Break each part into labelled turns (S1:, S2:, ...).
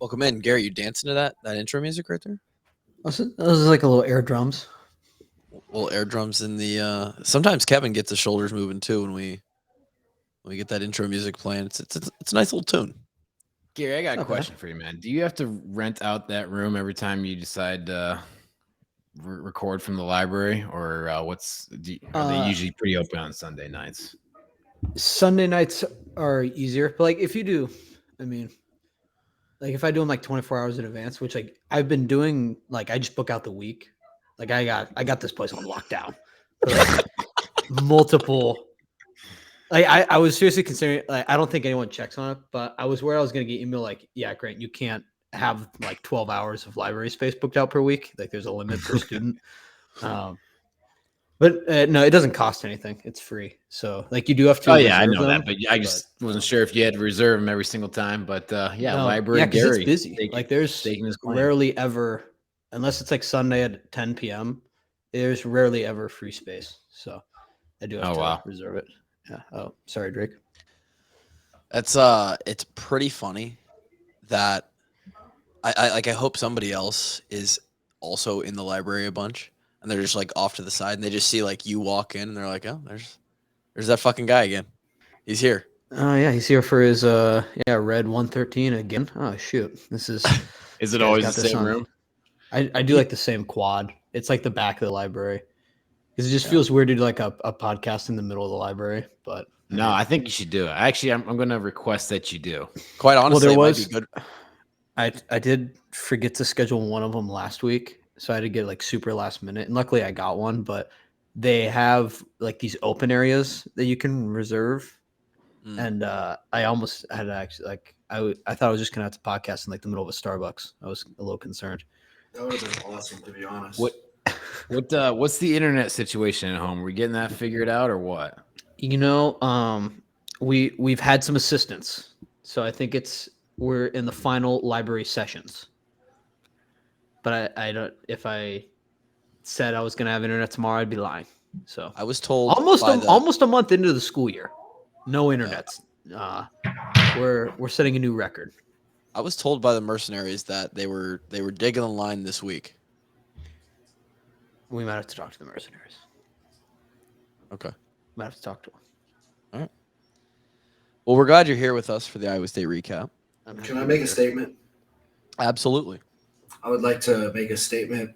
S1: Welcome in, Gary. You dancing to that intro music right there?
S2: Those are like a little air drums.
S1: Little air drums in the. Sometimes Kevin gets his shoulders moving too when we get that intro music playing. It's a nice little tune.
S3: Gary, I got a
S2: Not bad.
S3: question for you, man. Do you have to rent out that room every time you decide to record from the library, or are they usually pretty open on Sunday nights?
S2: Sunday nights are easier, but like if you do, I mean, like if I do them like 24 hours in advance, which like I've been doing, like I just book out the week. Like I got this place on lockdown for like multiple. Like I was seriously considering. Like I don't think anyone checks on it, but I was worried I was gonna get email like, yeah, Grant, you can't have like 12 hours of library space booked out per week. Like there's a limit per student. But no, it doesn't cost anything. It's free. So like you do have to.
S3: Oh yeah, I
S2: reserve
S3: know
S2: them,
S3: that, but I just wasn't sure if you had to reserve them every single time. But yeah,
S2: no,
S3: library
S2: yeah, because
S3: Gary,
S2: it's busy. Like there's
S3: staking his claim.
S2: rarely ever, unless it's like Sunday at 10 p.m. There's rarely ever free space. So I do have to reserve it. Yeah. Oh, sorry, Drake.
S1: It's pretty funny that I hope somebody else is also in the library a bunch and they're just like off to the side and they just see like you walk in and they're like, oh, there's that fucking guy again. He's here.
S2: Oh yeah, he's here for his red 113 again. Oh shoot, this is.
S3: Is it always the same room?
S2: I do like the same quad. It's like the back of the library because it just feels weird to do like a podcast in the middle of the library. But
S3: no, I think you should do it. Actually, I'm going to request that you do.
S1: Quite honestly, it might be good.
S2: I did forget to schedule one of them last week, so I had to get like super last minute, and luckily I got one. But they have like these open areas that you can reserve, and I almost had to actually like I thought I was just gonna have to podcast in like the middle of a Starbucks. I was a little concerned.
S4: That would have been awesome, to be honest.
S3: What's the internet situation at home? Are we getting that figured out or what?
S2: You know, we've had some assistance, so I think we're in the final library sessions. But I don't. If I said I was gonna have internet tomorrow, I'd be lying. So
S1: I was told
S2: almost a month into the school year, no internet. We're setting a new record.
S1: I was told by the mercenaries that they were digging the line this week.
S2: We might have to talk to the mercenaries.
S1: Okay.
S2: Might have to talk to them.
S1: All right. Well, we're glad you're here with us for the Iowa State recap.
S4: Can I make a statement?
S1: Absolutely.
S4: I would like to make a statement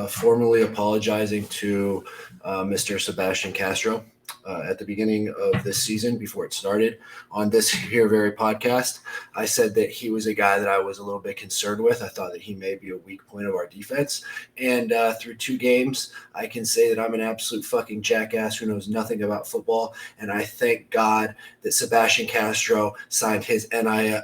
S4: formally apologizing to Mr. Sebastian Castro at the beginning of this season before it started. On this here very podcast, I said that he was a guy that I was a little bit concerned with. I thought that he may be a weak point of our defense. And through 2 games, I can say that I'm an absolute fucking jackass who knows nothing about football. And I thank God that Sebastian Castro signed his NLI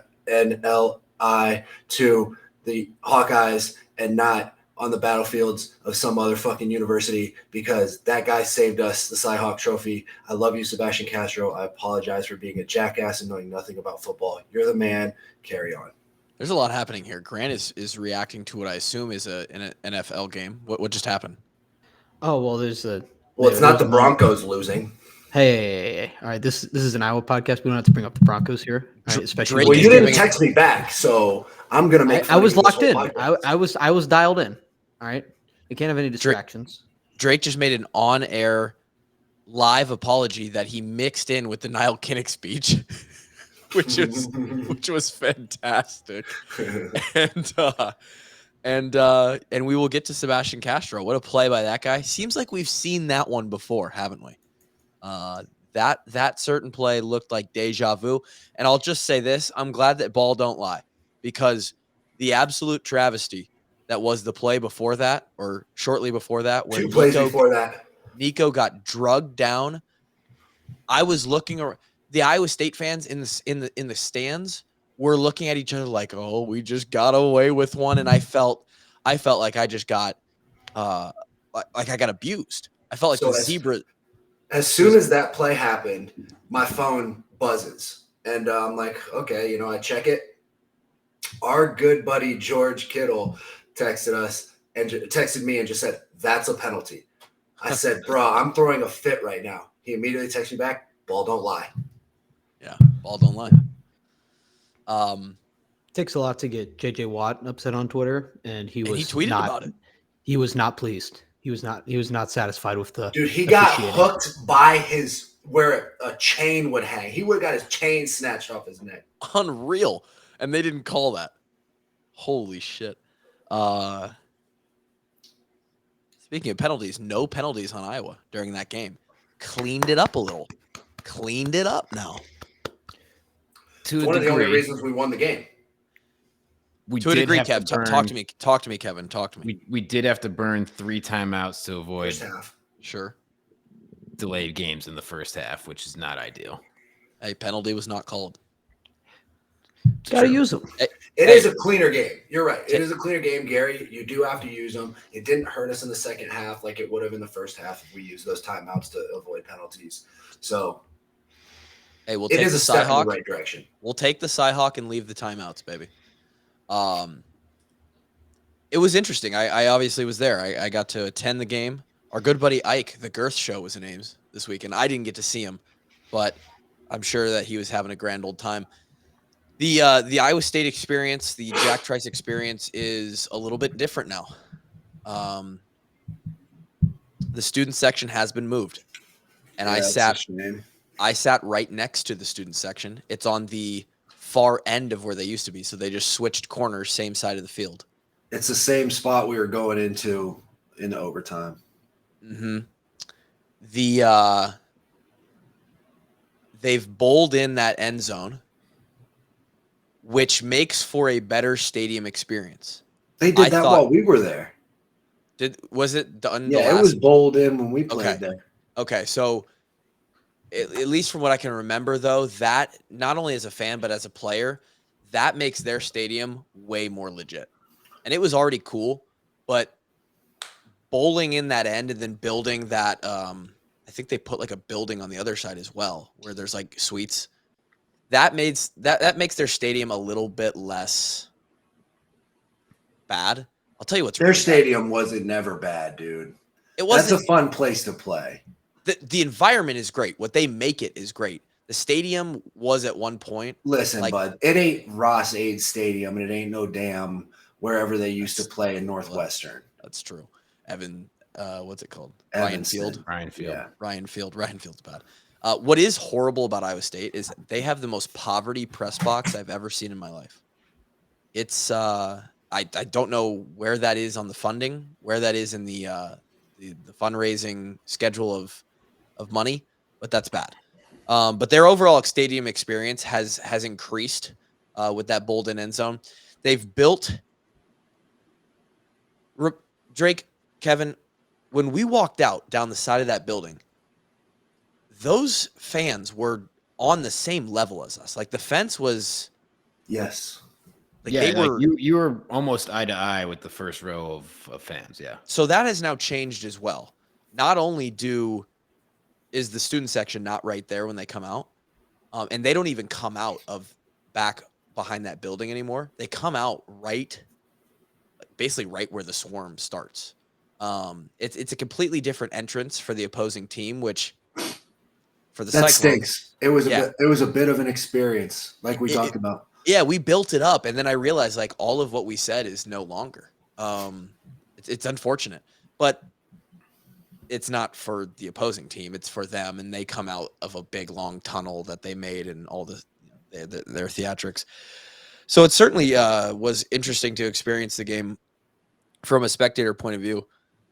S4: to the Hawkeyes and not on the battlefields of some other fucking university, because that guy saved us the Cy-Hawk Trophy. I love you, Sebastian Castro. I apologize for being a jackass and knowing nothing about football. You're the man. Carry on.
S1: There's a lot happening here. Grant is reacting to what I assume is an NFL game. What just happened?
S2: Oh well,
S4: it's not the Broncos losing.
S2: Hey, all right. This is an Iowa podcast. We don't have to bring up the Broncos here, right? Especially.
S4: Well, you didn't text me back, so I'm gonna make.
S2: I was locked in. I was dialed in. All right. You can't have any distractions.
S1: Drake just made an on-air live apology that he mixed in with the Niall Kinnick speech, which was fantastic. And we will get to Sebastian Castro. What a play by that guy. Seems like we've seen that one before, haven't we? That certain play looked like deja vu. And I'll just say this. I'm glad that ball don't lie, because the absolute travesty that was the play before that, or shortly before that, where
S4: 2 plays before that,
S1: Nico got drugged down. I was looking around. The Iowa State fans in the stands were looking at each other like, "Oh, we just got away with one," and I felt like I just got like I got abused. I felt like the zebra.
S4: As soon as that play happened, my phone buzzes, and I'm like, okay, I check it. Our good buddy George Kittle texted me and just said, "That's a penalty." I said, "Bro, I'm throwing a fit right now." He immediately texted me back, "Ball don't lie."
S1: Yeah, ball don't lie.
S2: takes a lot to get JJ Watt upset on Twitter, and he
S1: tweeted about it.
S2: He was not pleased. He was not satisfied with the
S4: Dude, he got
S2: officiating.
S4: hooked by where a chain would hang. He would have got his chain snatched off his neck.
S1: Unreal. And they didn't call that. Holy shit. Speaking of penalties, no penalties on Iowa during that game. Cleaned it up a little. Cleaned it up now.
S4: It's one of the only reasons we won the game.
S1: To a degree, Kev. Talk to me. Talk to me, Kevin. Talk to me.
S3: We did have to burn 3 timeouts to avoid
S1: Sure.
S3: delayed games in the first half, which is not ideal.
S1: A penalty was not called.
S2: Got to use them.
S4: It is a cleaner game. You're right. It is a cleaner game, Gary. You do have to use them. It didn't hurt us in the second half like it would have in the first half if we used those timeouts to avoid penalties. So
S1: hey, we'll
S4: it
S1: take
S4: is
S1: the
S4: a step in
S1: Cyhawk.
S4: the right direction.
S1: We'll take the Cyhawk and leave the timeouts, baby. It was interesting. I obviously was there. I got to attend the game. Our good buddy Ike, the Girth Show, was in Ames this week, and I didn't get to see him, but I'm sure that he was having a grand old time. The Iowa State experience, the Jack Trice experience, is a little bit different now. The student section has been moved, and I sat right next to the student section. It's on the far end of where they used to be, so they just switched corners, same side of the field.
S4: It's the same spot we were going into in the overtime.
S1: Mm-hmm. They've bowled in that end zone, which makes for a better stadium experience.
S4: They did that while we were there.
S1: Was it done?
S4: Yeah, it was bowled in when we played there.
S1: Okay, so at least from what I can remember, though, that not only as a fan but as a player, that makes their stadium way more legit. And it was already cool, but bowling in that end and then building that, I think they put like a building on the other side as well, where there's like suites. That makes their stadium a little bit less bad. I'll tell you what's
S4: their
S1: really
S4: stadium wasn't never bad, dude.
S1: It wasn't.
S4: That's a fun place to play.
S1: The environment is great. What they make it is great. The stadium was at one point.
S4: Listen, bud, it ain't Ross Aid Stadium, and it ain't no damn wherever they used to play in Northwestern.
S1: That's true. What's it called?
S4: Ryan
S1: Field.
S3: Yeah.
S1: Ryan Field's bad. What is horrible about Iowa State is they have the most poverty press box I've ever seen in my life. It's I don't know where that is on the funding, where that is in the fundraising schedule of money, but that's bad. But their overall stadium experience has increased with that bowled-in end zone. They've built Drake, Kevin, when we walked out down the side of that building, those fans were on the same level as us. Like the fence was,
S4: yes,
S1: like they were.
S3: You were almost eye to eye with the first row of fans. Yeah.
S1: So that has now changed as well. Not only is the student section not right there when they come out, and they don't even come out of back behind that building anymore. They come out basically right where the swarm starts. It's a completely different entrance for the opposing team, which for the
S4: that
S1: Cyclones, stinks.
S4: It was a bit of an experience, like we talked about.
S1: Yeah, we built it up, and then I realized like all of what we said is no longer. It's unfortunate, but it's not for the opposing team. It's for them, and they come out of a big long tunnel that they made and all their theatrics. So it certainly was interesting to experience the game from a spectator point of view.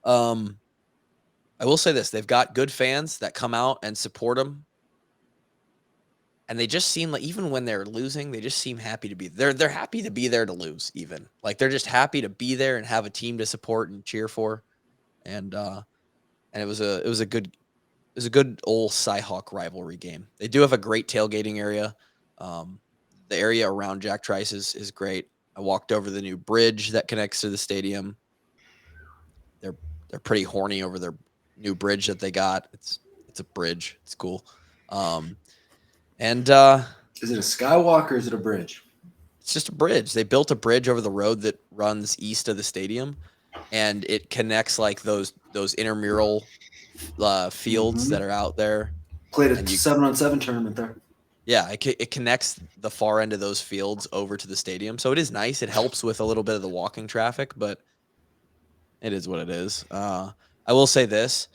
S1: I will say this. They've got good fans that come out and support them. And they just seem like, even when they're losing, they just seem happy to be there. They're happy to be there to lose, even. Like, they're just happy to be there and have a team to support and cheer for. And it was a good old Cyhawk rivalry game. They do have a great tailgating area. The area around Jack Trice is great. I walked over the new bridge that connects to the stadium. They're pretty horny over their new bridge that they got. It's a bridge. It's cool. And
S4: is it a skywalk or is it a bridge?
S1: It's just a bridge. They built a bridge over the road that runs east of the stadium, and it connects like those intramural fields that are out there.
S4: Played a 7-on-7 tournament there.
S1: Yeah, it connects the far end of those fields over to the stadium. So it is nice. It helps with a little bit of the walking traffic, but it is what it is. I will say this.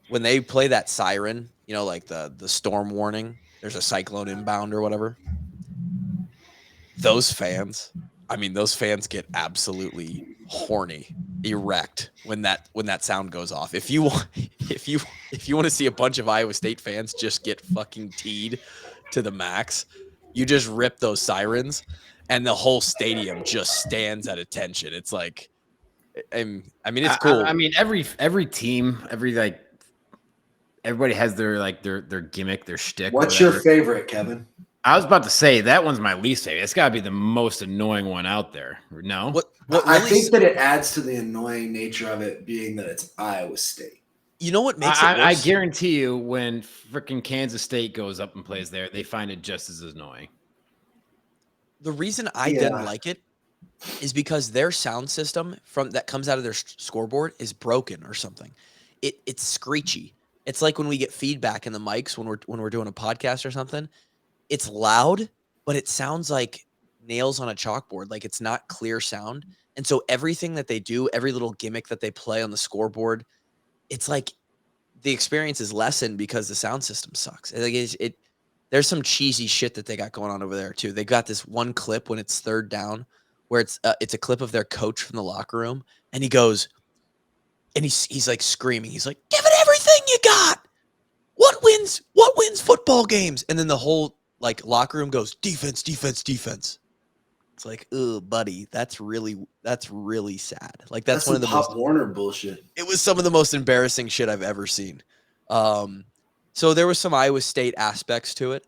S1: When they play that siren, like the storm warning, there's a cyclone inbound or whatever. Those fans get absolutely horny, erect when that sound goes off. If you want to see a bunch of Iowa State fans just get fucking teed to the max, you just rip those sirens and the whole stadium just stands at attention. It's like, it's cool.
S3: I mean, every team, everybody has their gimmick, their shtick.
S4: What's your favorite, Kevin?
S3: I was about to say that one's my least favorite. It's got to be the most annoying one out there. No,
S1: what
S4: I think that it adds to the annoying nature of it being that it's Iowa State.
S1: You know what makes it worse?
S3: I guarantee you, when freaking Kansas State goes up and plays there, they find it just as annoying. The
S1: reason I didn't like it is because their sound system that comes out of their scoreboard is broken or something. It's screechy. It's like when we get feedback in the mics when we're doing a podcast or something. It's loud, but it sounds like nails on a chalkboard. Like it's not clear sound. And so everything that they do, every little gimmick that they play on the scoreboard, it's like the experience is lessened because the sound system sucks. There's some cheesy shit that they got going on over there too. They got this one clip when it's third down where it's a clip of their coach from the locker room. And he goes, and he's like screaming. He's like, give it everything you got. What wins football games? And then the whole locker room goes, defense, defense, defense. It's like, oh, buddy, that's really sad. Like that's one of the
S4: Pop Warner bullshit.
S1: It was some of the most embarrassing shit I've ever seen. So there was some Iowa State aspects to it,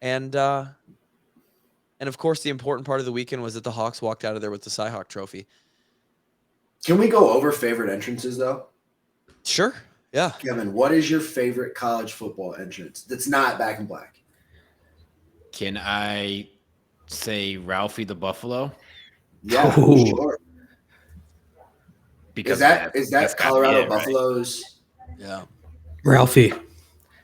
S1: and of course the important part of the weekend was that the Hawks walked out of there with the Cy-Hawk Trophy.
S4: Can we go over favorite entrances though?
S1: Sure. Yeah.
S4: Kevin, what is your favorite college football entrance that's not Back in Black?
S3: Can I say Ralphie the Buffalo?
S4: Yeah, sure.
S3: Because
S4: is that Colorado Buffaloes?
S1: Right? Yeah.
S2: Ralphie.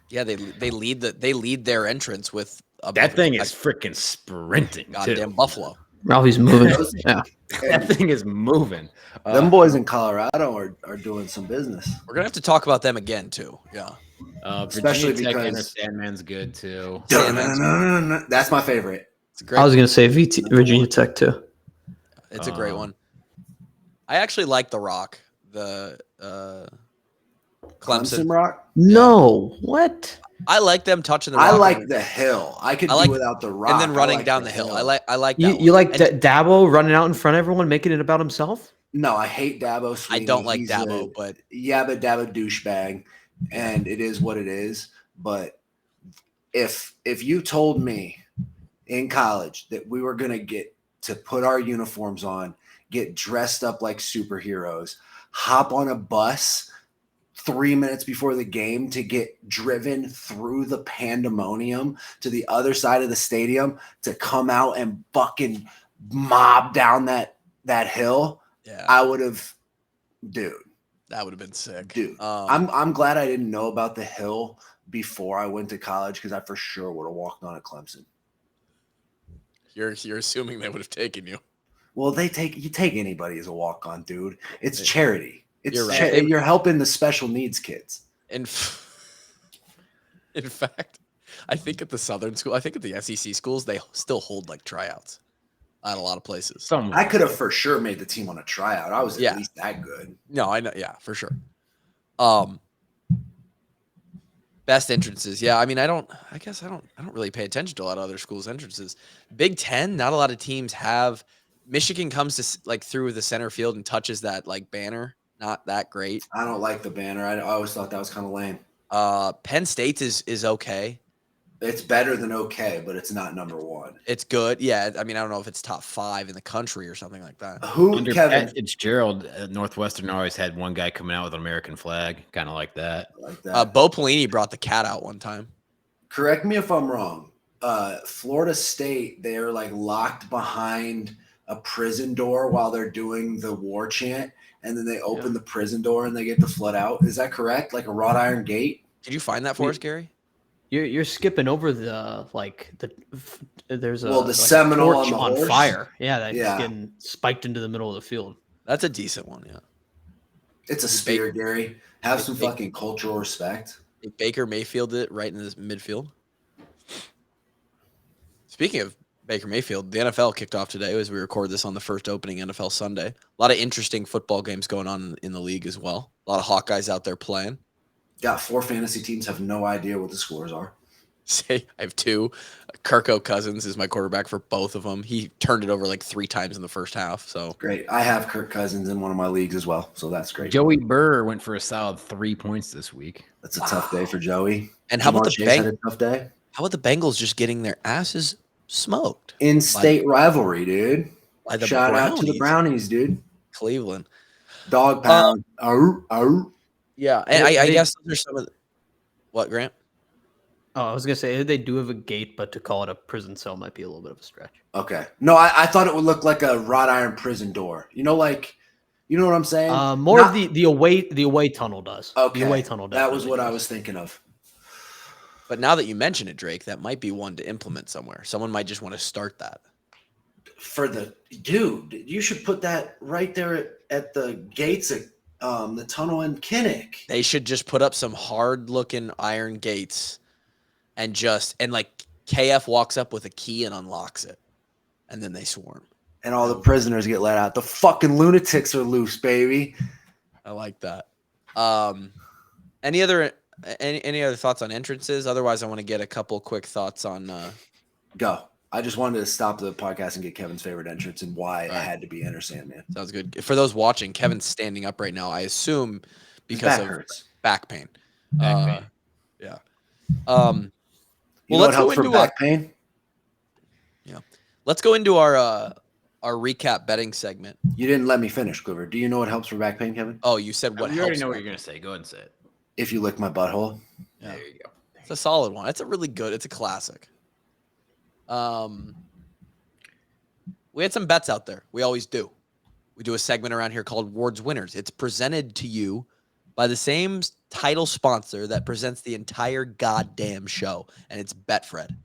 S1: Yeah, they lead their entrance with
S3: that thing is freaking sprinting.
S1: Goddamn Buffalo.
S2: Ralphie's moving. Yeah.
S3: That thing is moving.
S4: Them boys in Colorado are doing some business.
S1: We're gonna have to talk about them again too. Yeah.
S4: Especially
S3: Virginia Tech
S4: because
S3: Sandman's good too.
S4: That's my favorite.
S1: It's a great.
S2: I was gonna say Virginia Tech too.
S1: It's a great one. I actually like the Rock, the Clemson
S4: Rock.
S2: No, what?
S1: I like them touching the Rock.
S4: I like the hill. I could do without the Rock.
S1: And then running down the hill. I like that.
S2: You like Dabo running out in front of everyone, making it about himself?
S4: No, I hate Dabo Swinney.
S1: I don't like Dabo, but
S4: Dabo douchebag, and it is what it is. But if you told me in college that we were gonna get to put our uniforms on, get dressed up like superheroes, hop on a bus 3 minutes before the game to get driven through the pandemonium to the other side of the stadium to come out and fucking mob down that hill, I would have, dude.
S1: That would have been sick.
S4: Dude, I'm glad I didn't know about the hill before I went to college because I for sure would have walked on at Clemson.
S1: You're assuming they would have taken you.
S4: Well, you take anybody as a walk-on, dude. It's charity.
S1: You're right.
S4: You're helping the special needs kids.
S1: In fact, I think at the Southern school, I think at the SEC schools, they still hold tryouts at a lot of places.
S4: I could have for sure made the team on a tryout. I was at least that good.
S1: No, I know. Yeah, for sure. Best entrances. Yeah, I mean, I don't really pay attention to a lot of other schools' entrances. Big Ten, not a lot of teams have. Michigan comes to through the center field and touches that banner. Not that great.
S4: I don't like the banner. I always thought that was kind of lame.
S1: Penn State is okay.
S4: It's better than okay, but it's not number one.
S1: It's good. Yeah, I mean, I don't know if it's top 5 in the country or something like that.
S3: Under Kevin Fitzgerald, Northwestern always had one guy coming out with an American flag, kind of like that.
S1: Bo Pelini brought the cat out one time.
S4: Correct me if I'm wrong. Florida State, they're locked behind a prison door while they're doing the war chant, and then they open the prison door and they get the flood out. Is that correct? Like a wrought iron gate?
S1: Did you find that for us, Gary?
S2: You're skipping over there's a
S4: the Seminole
S2: torch
S4: on the horse?
S2: fire. Yeah, that's
S4: Yeah.
S2: getting spiked into the middle of the field.
S1: That's a decent one, yeah.
S4: It's a spear, Gary. Have some fucking cultural respect.
S1: Baker Mayfield it right in this midfield. Speaking of Baker Mayfield, the NFL kicked off today as we record this on the first opening NFL Sunday. A lot of interesting football games going on in the league as well. A lot of Hawkeyes out there playing.
S4: Got 4 fantasy teams, have no idea what the scores are.
S1: I have 2. Kirko Cousins is my quarterback for both of them. He turned it over like 3 times in the first half. So
S4: great. I have Kirk Cousins in one of my leagues as well, so that's great.
S3: Joey Burr went for a solid 3 points this week.
S4: That's a tough day for Joey.
S1: And how about the
S4: Chase had a tough day?
S1: How about the Bengals just getting their asses smoked?
S4: In-state rivalry, dude. Shout out to the Brownies, dude.
S1: Cleveland.
S4: Dog pound.
S1: Yeah, and I guess there's some of the, what, Grant?
S2: Oh, I was gonna say they do have a gate, but to call it a prison cell might be a little bit of a stretch.
S4: Okay. No, I thought it would look like a wrought iron prison door. You know what I'm saying?
S2: More of the away tunnel does.
S4: Okay.
S2: The away tunnel does.
S4: That was what I was thinking of.
S1: But now that you mention it, Drake, that might be one to implement somewhere. Someone might just want to start that.
S4: Dude, you should put that right there at the gates at the tunnel in Kinnick.
S1: They should just put up some hard-looking iron gates and KF walks up with a key and unlocks it, and then they swarm.
S4: And all the prisoners get let out. The fucking lunatics are loose, baby.
S1: I like that. Any other thoughts on entrances? Otherwise, I want to get a couple quick thoughts on.
S4: Go. I just wanted to stop the podcast and get Kevin's favorite entrance and why it had to be Enter Sandman.
S1: Sounds good. For those watching, Kevin's standing up right now. I assume because of back pain. Yeah.
S4: Well, let's go into back pain.
S1: Yeah. Let's go into our recap betting segment.
S4: You didn't let me finish, Kluver. Do you know what helps for back pain, Kevin?
S1: Oh, you said what?
S3: You already know what you're gonna say. Go ahead and say it.
S4: If you lick my butthole.
S1: Yeah. There you go. It's a solid one. It's a classic. We had some bets out there. We always do. We do a segment around here called Ward's Winners. It's presented to you by the same title sponsor that presents the entire goddamn show, and it's Betfred.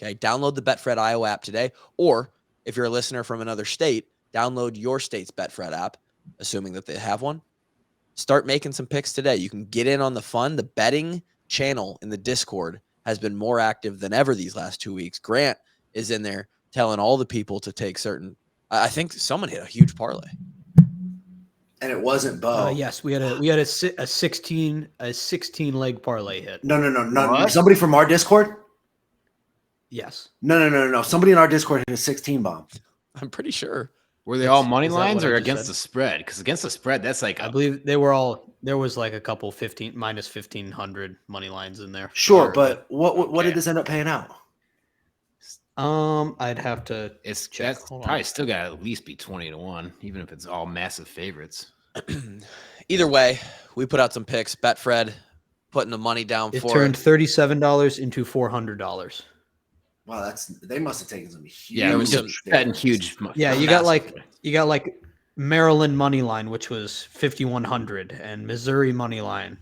S1: Okay, download the Betfred IO app today, or if you're a listener from another state, download your state's Betfred app, assuming that they have one. Start making some picks today. You can get in on the fun. The betting channel in the Discord has been more active than ever these last 2 weeks. Grant is in there telling all the people to take certain. I think someone hit a huge parlay,
S4: and it wasn't Bo.
S2: Yes, we had a 16 leg parlay hit.
S4: No. Somebody from our Discord.
S2: Yes.
S4: No. Somebody in our Discord hit a 16 bomb.
S1: I'm pretty sure.
S3: Were they all money lines or against the spread? Because against the spread, that's like
S2: I believe they were all. There was like a couple minus 1,500 money lines in there.
S4: Sure, but what did this end up paying out?
S2: I'd have to.
S3: It's probably still got to at least be 20-1, even if it's all massive favorites.
S1: Either way, we put out some picks. Betfred putting the money down
S2: It
S1: for
S2: turned $37 into $400.
S4: Wow, they must have taken some huge.
S3: Yeah, it was just betting huge.
S2: Yeah, you got like Maryland money line, which was 5,100, and Missouri money line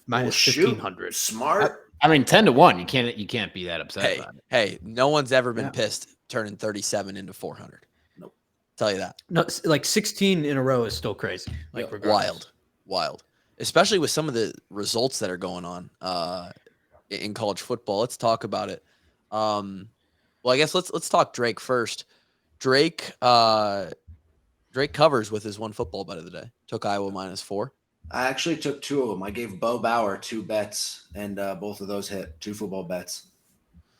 S2: minus 1,500.
S4: Smart.
S3: I mean, 10-1. You can't be that upset about it.
S1: Hey, no one's ever been pissed turning 37 into 400.
S4: Nope.
S1: Tell you that.
S2: No, like 16 in a row is still crazy. Like
S1: wild. Especially with some of the results that are going on in college football. Let's talk about it. Well, I guess let's talk Drake first. Drake covers with his one football bet of the day. Took Iowa -4.
S4: I actually took 2 of them. I gave Bo Bauer 2 bets, and both of those hit 2 football bets.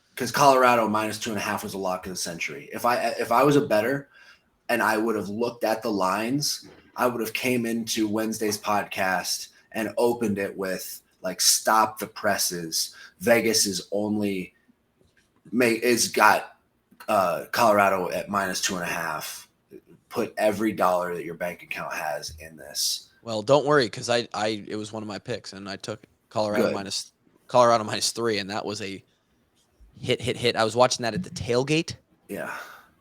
S4: Because Colorado -2.5 was a lock of the century. If I was a bettor and I would have looked at the lines, I would have came into Wednesday's podcast and opened it with like, stop the presses. Vegas is got Colorado at -2.5. Put every dollar that your bank account has in this.
S1: Well, don't worry, because it was one of my picks, and I took Colorado -3, and that was a hit. I was watching that at the tailgate.
S4: Yeah.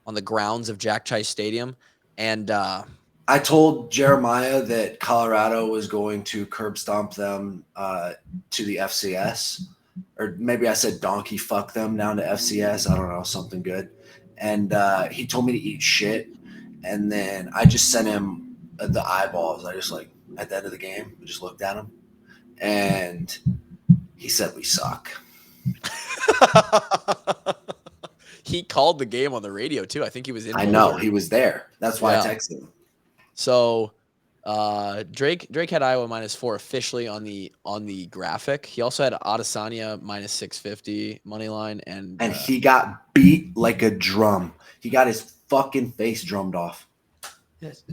S1: On the grounds of Jack Trice Stadium, and
S4: I told Jeremiah that Colorado was going to curb stomp them to the FCS, or maybe I said donkey fuck them down to FCS. I don't know, something good. And he told me to eat shit. And then I just sent him the eyeballs. I just like at the end of the game, I just looked at him, and he said we suck.
S1: He called the game on the radio too. I think he was in.
S4: I know he was there. That's why I texted him.
S1: So Drake had Iowa -4 officially on the graphic. He also had Adesanya -650 money line, and
S4: he got beat like a drum. He got his fucking face drummed off.
S2: Yes.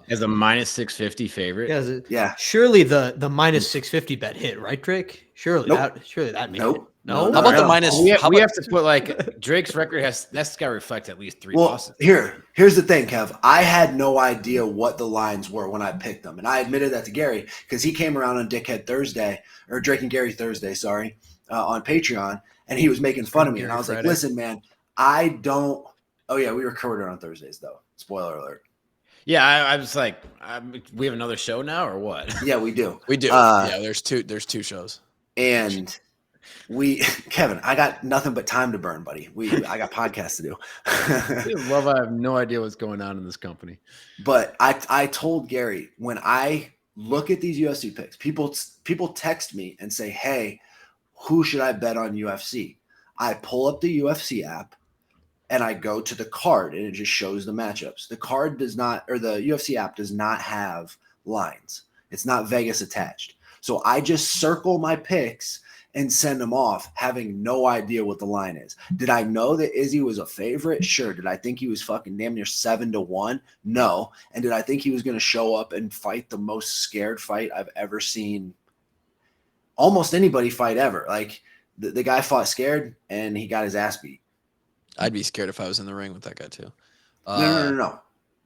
S3: As a -650 favorite.
S2: Yeah. Surely the -650 bet hit, right, Drake? Surely that made it. No.
S1: How about the minus?
S3: We have to put like Drake's record that's got to reflect at least 3 losses.
S4: Here's the thing, Kev. I had no idea what the lines were when I picked them, and I admitted that to Gary because he came around on Dickhead Thursday or Drake and Gary Thursday, on Patreon, and he was making fun of me, and I was like, "Listen, man, I don't." Oh yeah, we recorded on Thursdays though. Spoiler alert.
S3: Yeah, I was like, we have another show now or what?
S4: Yeah, we do.
S1: We do. Yeah, there's two shows,
S4: and. Kevin, I got nothing but time to burn, buddy. I got podcasts to do.
S3: I have no idea what's going on in this company.
S4: But I told Gary, when I look at these UFC picks, people text me and say, "Hey, who should I bet on UFC?" I pull up the UFC app and I go to the card and it just shows the matchups. The card does not, or the UFC app does not have lines. It's not Vegas attached. So I just circle my picks and send them off, having no idea what the line is. Did I know that Izzy was a favorite? Sure. Did I think he was fucking damn near 7-1? No. And did I think he was going to show up and fight the most scared fight I've ever seen almost anybody fight ever? Like, the guy fought scared, and he got his ass beat.
S1: I'd be scared if I was in the ring with that guy too.
S4: No.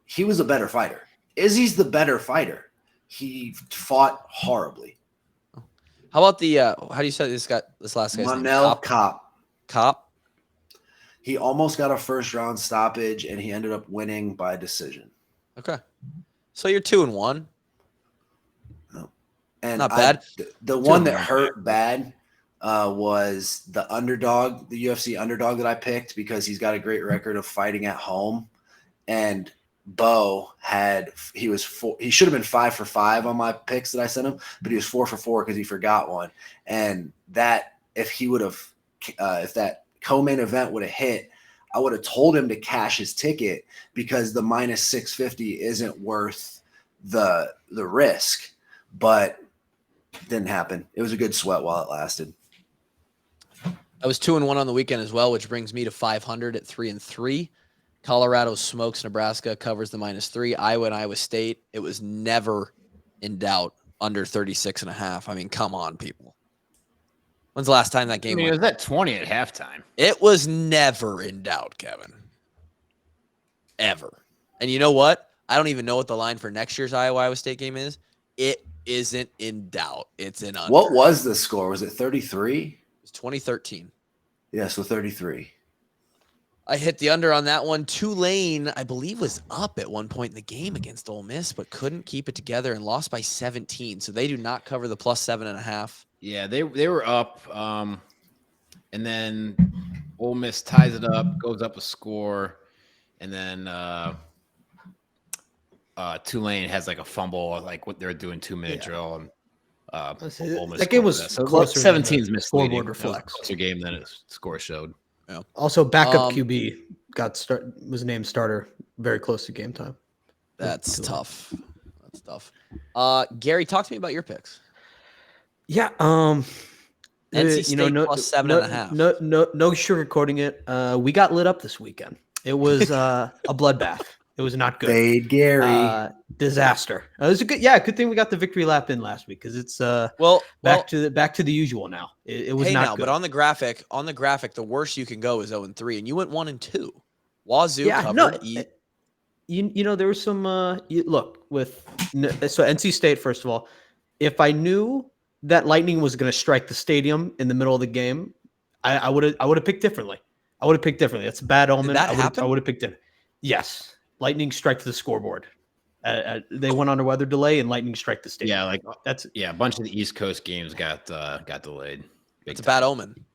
S4: He was a better fighter. Izzy's the better fighter. He fought horribly.
S1: How about the how do you say this last guy's name?
S4: Manel
S1: Cop.
S4: He almost got a first round stoppage, and he ended up winning by decision.
S1: Okay, so you're 2-1.
S4: No. And
S1: not bad.
S4: The one that hurt bad was the underdog, the UFC underdog that I picked because he's got a great record of fighting at home, and Bo he should have been 5 for 5 on my picks that I sent him, but he was 4 for 4 because he forgot one. And that if that co-main event would have hit, I would have told him to cash his ticket because the -650 isn't worth the risk. But it didn't happen. It was a good sweat while it lasted.
S1: I was 2-1 on the weekend as well, which brings me to 500 at 3-3. Colorado smokes Nebraska, covers the -3. Iowa and Iowa State, it was never in doubt under 36.5. I mean, come on, people. When's the last time that game
S3: it was at 20 at halftime.
S1: It was never in doubt, Kevin. Ever. And you know what? I don't even know what the line for next year's Iowa State game is. It isn't in doubt. It's in under.
S4: What was the score? Was it 33?
S1: It was 2013.
S4: Yeah, so 33.
S1: I hit the under on that one. Tulane, I believe, was up at one point in the game against Ole Miss, but couldn't keep it together and lost by 17. So they do not cover the +7.5.
S3: Yeah, they were up, and then Ole Miss ties it up, goes up a score, and then Tulane has like a fumble, like what they're doing 2-minute drill, and
S2: that game was closer.
S3: 17's misleading.
S2: Scoreboard reflects.
S3: Closer game than its score showed.
S1: Yeah.
S2: Also, backup QB was named starter very close to game time.
S1: That's tough. That's tough. Gary, talk to me about your picks.
S2: Yeah.
S1: NC State +7.5.
S2: No sugarcoating it. We got lit up this weekend. It was a bloodbath. It was not good.
S4: Fade Gary.
S2: Disaster. It was a good thing we got the victory lap in last week because it's back to the usual now. It was not good.
S1: But on the graphic, the worst you can go is 0-3, and you went 1-2. Wazoo covered.
S2: There was some look with NC State. First of all, if I knew that lightning was going to strike the stadium in the middle of the game, I would have picked differently. That's a bad omen.
S1: Did that happen?
S2: I would have picked it. Yes. Lightning strike to the scoreboard. They went on a weather delay and lightning strike the stadium.
S3: Yeah, a bunch of the East Coast games got delayed.
S1: It's a bad omen.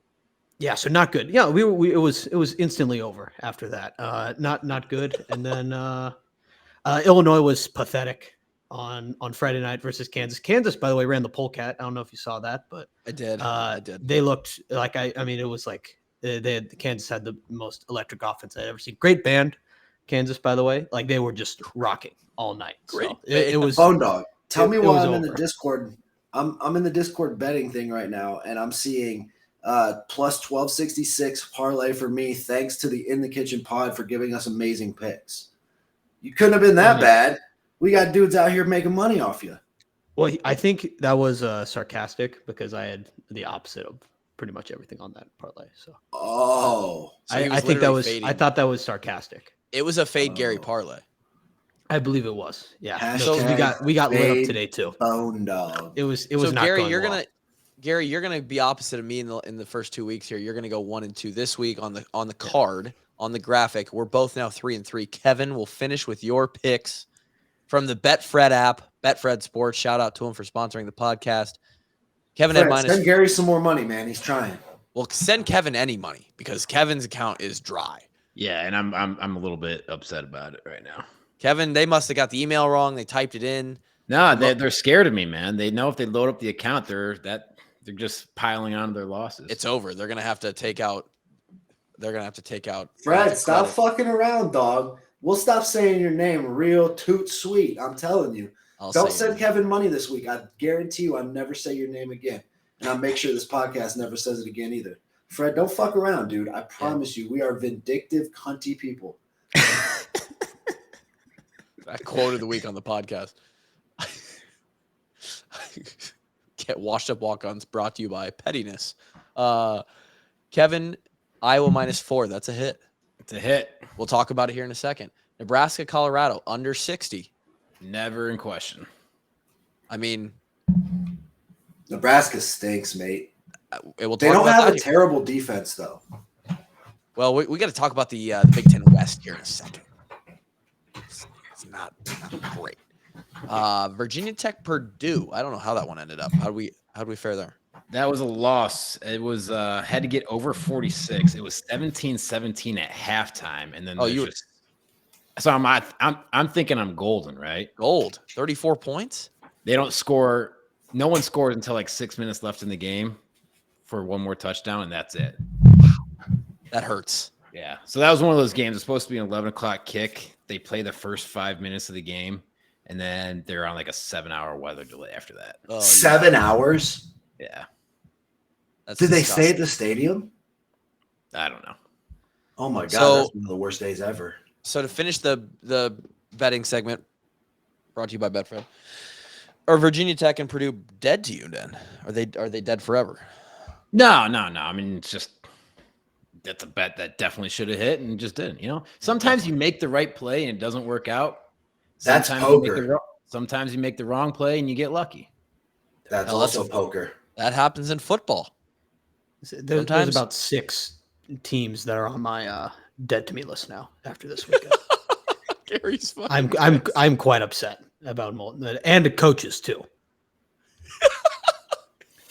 S2: Yeah, so not good. Yeah, it was instantly over after that. Not good. And then Illinois was pathetic on Friday night versus Kansas. Kansas, by the way, ran the polecat. I don't know if you saw that, but
S1: I did.
S2: They looked like I mean, it was like Kansas had the most electric offense I'd ever seen. Great band, Kansas, by the way. Like they were just rocking all night.
S1: Great.
S2: So it was
S4: Bone Dog. Tell me why I'm in the
S2: over.
S4: Discord. I'm in the Discord betting thing right now, and I'm seeing plus 1266 parlay for me. Thanks to the In the Kitchen pod for giving us amazing picks. You couldn't have been that bad. We got dudes out here making money off you.
S2: Well, I think that was sarcastic because I had the opposite of pretty much everything on that parlay. So I think that was fading. I thought that was sarcastic.
S1: It was a fade Gary parlay.
S2: I believe it was. Yeah.
S4: Hashtag
S2: we got lit up today too.
S4: Bone Dog.
S2: It was
S1: So
S2: not
S1: Gary,
S2: going well.
S1: Gary, you're gonna be opposite of me in the first 2 weeks here. You're gonna go 1-2 this week on the card, on the graphic. We're both now 3-3. Kevin will finish with your picks from the Betfred app, Betfred Sports. Shout out to him for sponsoring the podcast. Kevin had minus.
S4: Send Gary some more money, man. He's trying.
S1: Well, send Kevin any money because Kevin's account is dry.
S3: Yeah, and I'm a little bit upset about it right now.
S1: Kevin, they must have got the email wrong. They typed it in.
S3: No, they're scared of me, man. They know if they load up the account, they're just piling on their losses.
S1: It's over. They're gonna have to take out.
S4: Fred, stop fucking around, dog. We'll stop saying your name real toot sweet. I'm telling you. Don't send Kevin money this week. I guarantee you I'll never say your name again. And I'll make sure this podcast never says it again either. Fred, don't fuck around, dude. I promise you, we are vindictive, cunty people.
S1: That quote of the week on the podcast. Get washed up walk-ons brought to you by pettiness. Kevin, Iowa -4. That's a hit.
S3: It's a hit.
S1: We'll talk about it here in a second. Nebraska, Colorado, under 60.
S3: Never in question.
S1: I mean,
S4: Nebraska stinks, mate.
S1: They
S4: don't have a terrible defense, though.
S1: Well, we got to talk about the Big Ten West here in a second. It's not great. Virginia Tech, Purdue. I don't know how that one ended up. How'd we fare there?
S3: That was a loss. It was had to get over 46. It was 17-17 at halftime, and then so I'm thinking I'm golden, right?
S1: Gold, 34 points.
S3: They don't score. No one scores until like 6 minutes left in the game for one more touchdown, and that's it.
S1: That hurts.
S3: Yeah. So that was one of those games. It's supposed to be an 11 o'clock kick. They play the first 5 minutes of the game, and then they're on like a 7-hour weather delay after that.
S1: Oh,
S4: 7 hours?
S3: Yeah.
S4: Did they stay at the stadium?
S3: I don't know.
S4: Oh my God, that's one of the worst days ever.
S1: So to finish the betting segment, brought to you by Betfred, are Virginia Tech and Purdue dead to you then? Are they dead forever?
S3: No. I mean, it's just that's a bet that definitely should have hit and just didn't. You know, sometimes you make the right play and it doesn't work out.
S4: That's poker.
S3: Sometimes you make the wrong play and you get lucky.
S4: That's also poker.
S1: That happens in football.
S2: There's about 6 teams that are on my dead to me list now after this weekend.
S1: Gary's funny.
S2: I'm quite upset about Molten and the coaches too.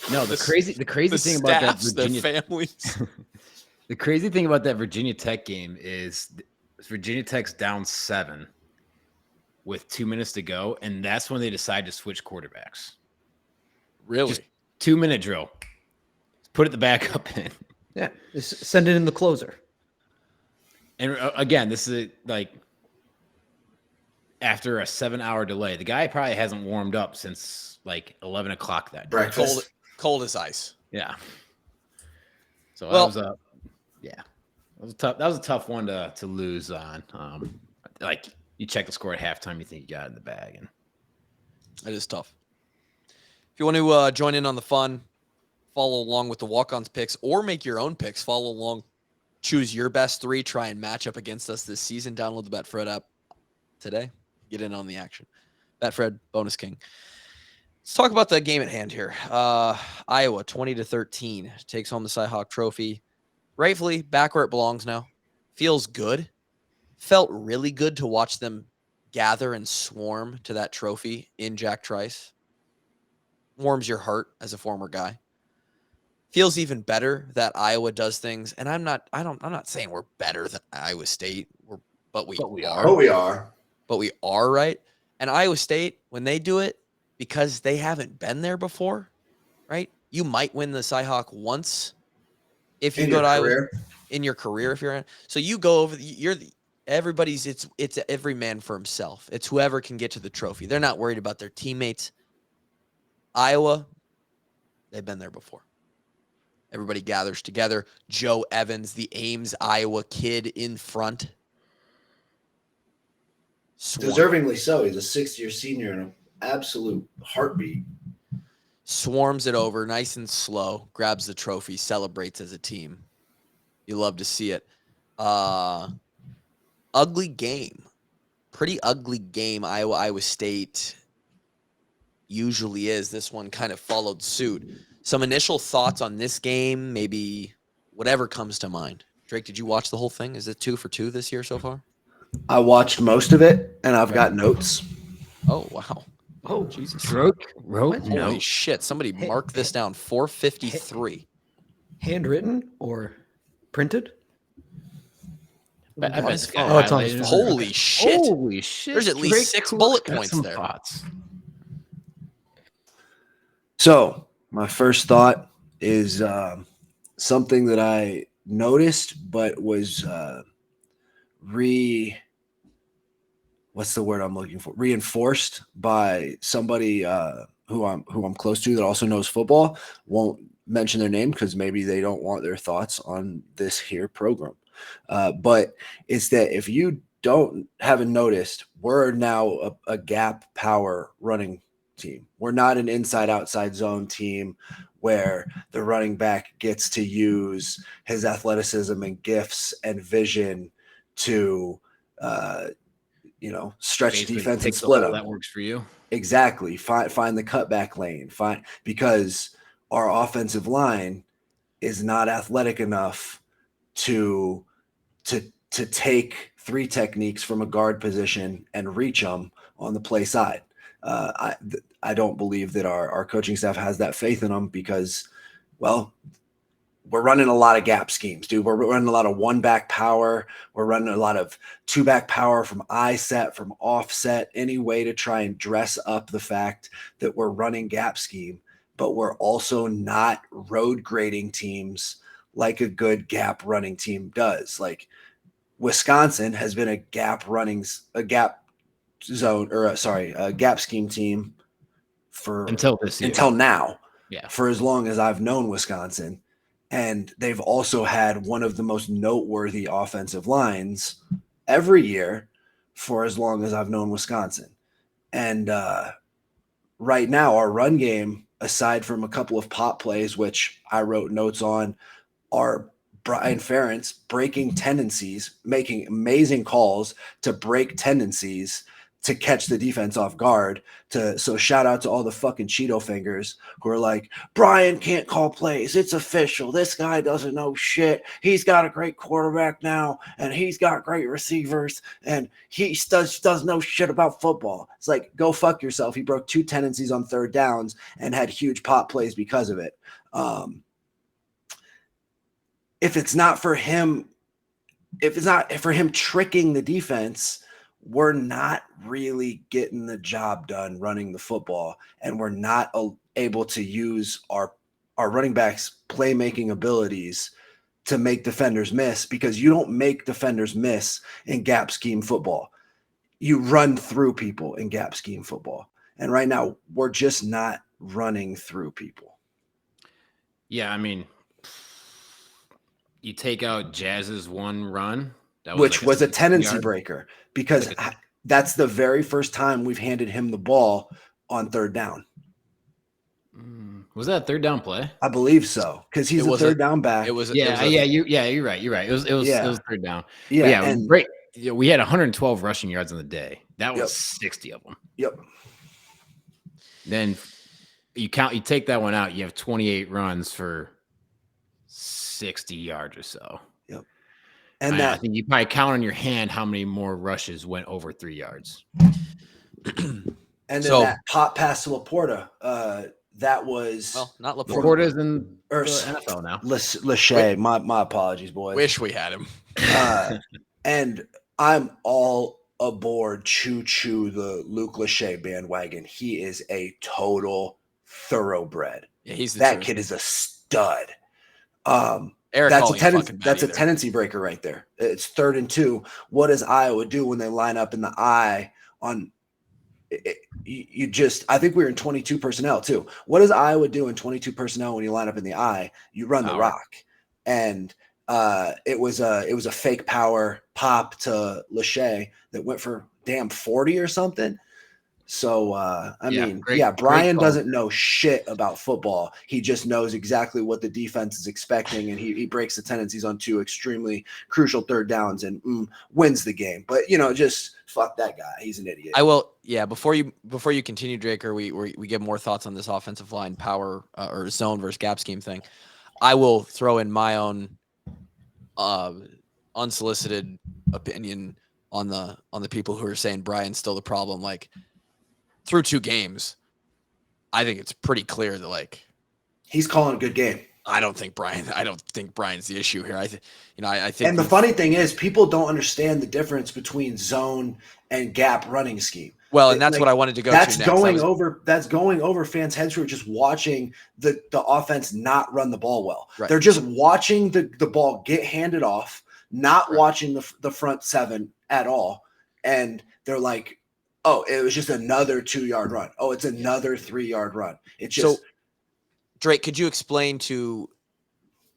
S3: No, the crazy thing about that Virginia
S1: families.
S3: The crazy thing about that Virginia Tech game is Virginia Tech's down 7 with 2 minutes to go, and that's when they decide to switch quarterbacks.
S1: Really?
S3: Just 2-minute drill. Put it the backup in.
S2: Yeah, just send it in the closer.
S3: And again, this is like after a 7-hour delay. The guy probably hasn't warmed up since like 11 o'clock that day.
S4: Breakfast.
S1: Cold as ice.
S3: Yeah. So that was a tough one to lose on. Like you check the score at halftime, you think you got it in the bag, and
S1: it is tough. If you want to join in on the fun, follow along with the walk-ons picks, or make your own picks. Follow along, choose your best 3, try and match up against us this season. Download the Betfred app today. Get in on the action. Betfred, bonus king. Let's talk about the game at hand here. Iowa 20-13 takes home the Cy-Hawk Trophy. Rightfully back where it belongs now. Feels good. Felt really good to watch them gather and swarm to that trophy in Jack Trice. Warms your heart as a former guy. feels even better that Iowa does things. And I'm not saying we're better than Iowa State. But we are. But we are, right? And Iowa State, when they do it, because they haven't been there before, right? You might win the Cyhawk once if you go to Iowa in your career. If you're in, so you go over, it's every man for himself. It's whoever can get to the trophy. They're not worried about their teammates. Iowa, they've been there before. Everybody gathers together. Joe Evans, the Ames, Iowa kid in front.
S4: Deservingly so. He's a sixth-year senior and an absolute heartbeat.
S1: Swarms it over nice and slow, grabs the trophy, celebrates as a team. You love to see it. Ugly game. Pretty ugly game. Iowa State usually is. This one kind of followed suit. Some initial thoughts on this game, maybe whatever comes to mind. Drake, did you watch the whole thing? Is it 2 for 2 this year so far?
S4: I watched most of it, and I've got notes.
S1: Oh, wow.
S2: Oh,
S1: Jesus.
S3: Wrote
S1: Holy shit. Somebody mark this down. 453.
S2: Handwritten or printed?
S3: It's
S1: on. Holy shit.
S3: Holy shit.
S1: There's at least 6 bullet points there.
S3: Thoughts.
S4: So, my first thought is something that I noticed, but was reinforced by somebody who I'm close to that also knows football. Won't mention their name because maybe they don't want their thoughts on this here program. But it's that if you haven't noticed, we're now a gap power running team. We're not an inside-outside zone team where the running back gets to use his athleticism and gifts and vision to stretch
S3: basically
S4: defense and split them.
S3: That works for you.
S4: Exactly. Find the cutback lane. Because our offensive line is not athletic enough to take 3 techniques from a guard position and reach them on the play side. I don't believe that our coaching staff has that faith in them because, well, we're running a lot of gap schemes, dude. We're running a lot of 1-back power. We're running a lot of 2-back power from I-set, from offset, any way to try and dress up the fact that we're running gap scheme, but we're also not road grading teams like a good gap running team does. Like Wisconsin has been a gap scheme team until now.
S3: Yeah.
S4: For as long as I've known Wisconsin. And they've also had one of the most noteworthy offensive lines every year for as long as I've known Wisconsin. And right now, our run game, aside from a couple of pop plays, which I wrote notes on, are Brian Ferentz breaking tendencies, making amazing calls to break tendencies to catch the defense off guard. So shout out to all the fucking Cheeto fingers who are like, Brian can't call plays. It's official. This guy doesn't know shit. He's got a great quarterback now, and he's got great receivers, and he does no shit about football. It's like, go fuck yourself. He broke 2 tendencies on 3rd downs and had huge pop plays because of it. If it's not for him tricking the defense, we're not really getting the job done running the football, and we're not able to use our running backs' playmaking abilities to make defenders miss, because you don't make defenders miss in gap scheme football. You run through people in gap scheme football. And right now, we're just not running through people.
S3: Yeah, I mean, you take out Jazz's one run,
S4: which was a tendency breaker, because that's the very first time we've handed him the ball on 3rd down.
S3: Was that a 3rd down play?
S4: I believe so, because he's a 3rd down back.
S3: You're right. It was 3rd down. We had 112 rushing yards on the day. That was 60 of them.
S4: Yep.
S3: Then you take that one out, you have 28 runs for 60 yards or so.
S4: Yep.
S3: And I think you probably count on your hand how many more rushes went over 3 yards.
S4: And then that pop pass to Laporta, that was
S1: not Laporta.
S3: Laporta's in the NFL now.
S4: Lachey. My apologies, boys.
S1: Wish we had him.
S4: And I'm all aboard choo the Luke Lachey bandwagon. He is a total thoroughbred.
S1: Yeah, he's
S4: that kid is a stud.
S1: That's
S4: a tendency breaker right there. It's 3rd and 2. What does Iowa do when they line up in the I on? I think we were in 22 personnel too. What does Iowa do in 22 personnel when you line up in the I? You run the rock, and it was a fake power pop to Lachey that went for 40 or something. So Brian doesn't know shit about football. He just knows exactly what the defense is expecting, and he breaks the tendencies on 2 extremely crucial 3rd downs and wins the game. But just fuck that guy. He's an idiot.
S1: I will. Yeah. Before you continue, Draker, we get more thoughts on this offensive line power or zone versus gap scheme thing. I will throw in my own unsolicited opinion on the people who are saying Brian's still the problem. Like, through 2 games, I think it's pretty clear that
S4: he's calling a good game.
S1: I don't think Brian's the issue here. I think.
S4: And the funny thing is, people don't understand the difference between zone and gap running scheme.
S1: Well, and that's what I wanted to go to next.
S4: That's going over fans' heads who are just watching the offense not run the ball well.
S1: Right.
S4: They're just watching the ball get handed off, not watching the front 7 at all, and they're like, oh, it was just another 2-yard run. Oh, it's another 3-yard run. It's just.
S1: So, Drake, could you explain to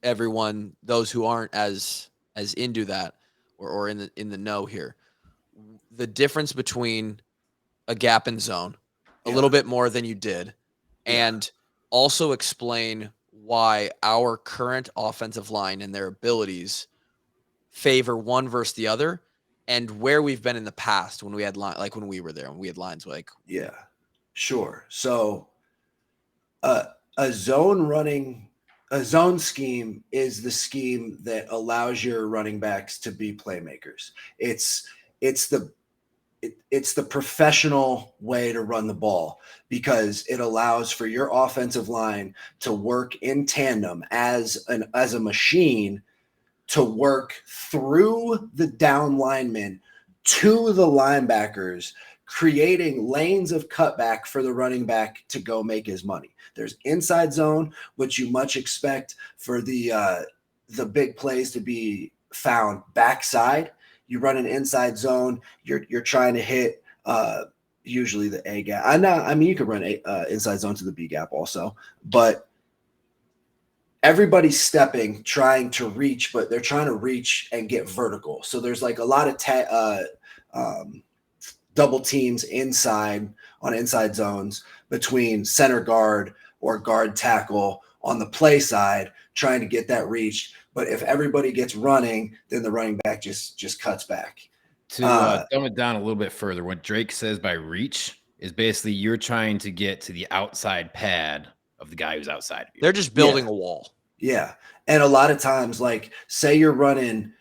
S1: everyone, those who aren't as into that or in the know here, the difference between a gap and zone, a little bit more than you did, and also explain why our current offensive line and their abilities favor one versus the other, and where we've been in the past when we had when we were there, when we had lines
S4: Yeah, sure. So a zone scheme is the scheme that allows your running backs to be playmakers. It's the professional way to run the ball, because it allows for your offensive line to work in tandem as a machine, to work through the down linemen to the linebackers, creating lanes of cutback for the running back to go make his money. There's inside zone, which you much expect for the big plays to be found backside. You run an inside zone, you're trying to hit usually the A gap. You could run inside zone to the B gap also, but everybody's stepping, trying to reach, but they're trying to reach and get vertical. So there's a lot of double teams inside zones between center guard or guard tackle on the play side, trying to get that reach. But if everybody gets running, then the running back just cuts back.
S3: To dumb it down a little bit further, what Drake says by reach is basically you're trying to get to the outside pad of the guy who's outside of you.
S1: They're just building a wall.
S4: Yeah. And a lot of times, say you're running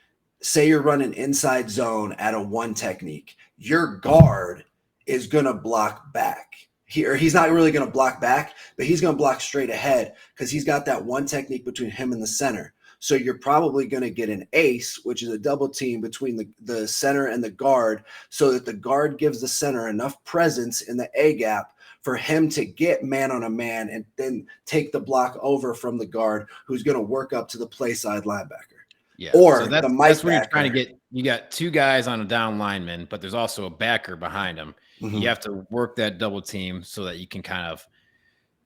S4: inside zone at a 1 technique, your guard is going to block back. He's not really going to block back, but he's going to block straight ahead because he's got that 1 technique between him and the center. So you're probably going to get an ace, which is a double team between the center and the guard, so that the guard gives the center enough presence in the A gap for him to get man on a man and then take the block over from the guard, who's going to work up to the play side linebacker.
S3: Yeah.
S4: Or
S3: so that's where you're trying to get. You got 2 guys on a down lineman, but there's also a backer behind him. Mm-hmm. You have to work that double team so that you can kind of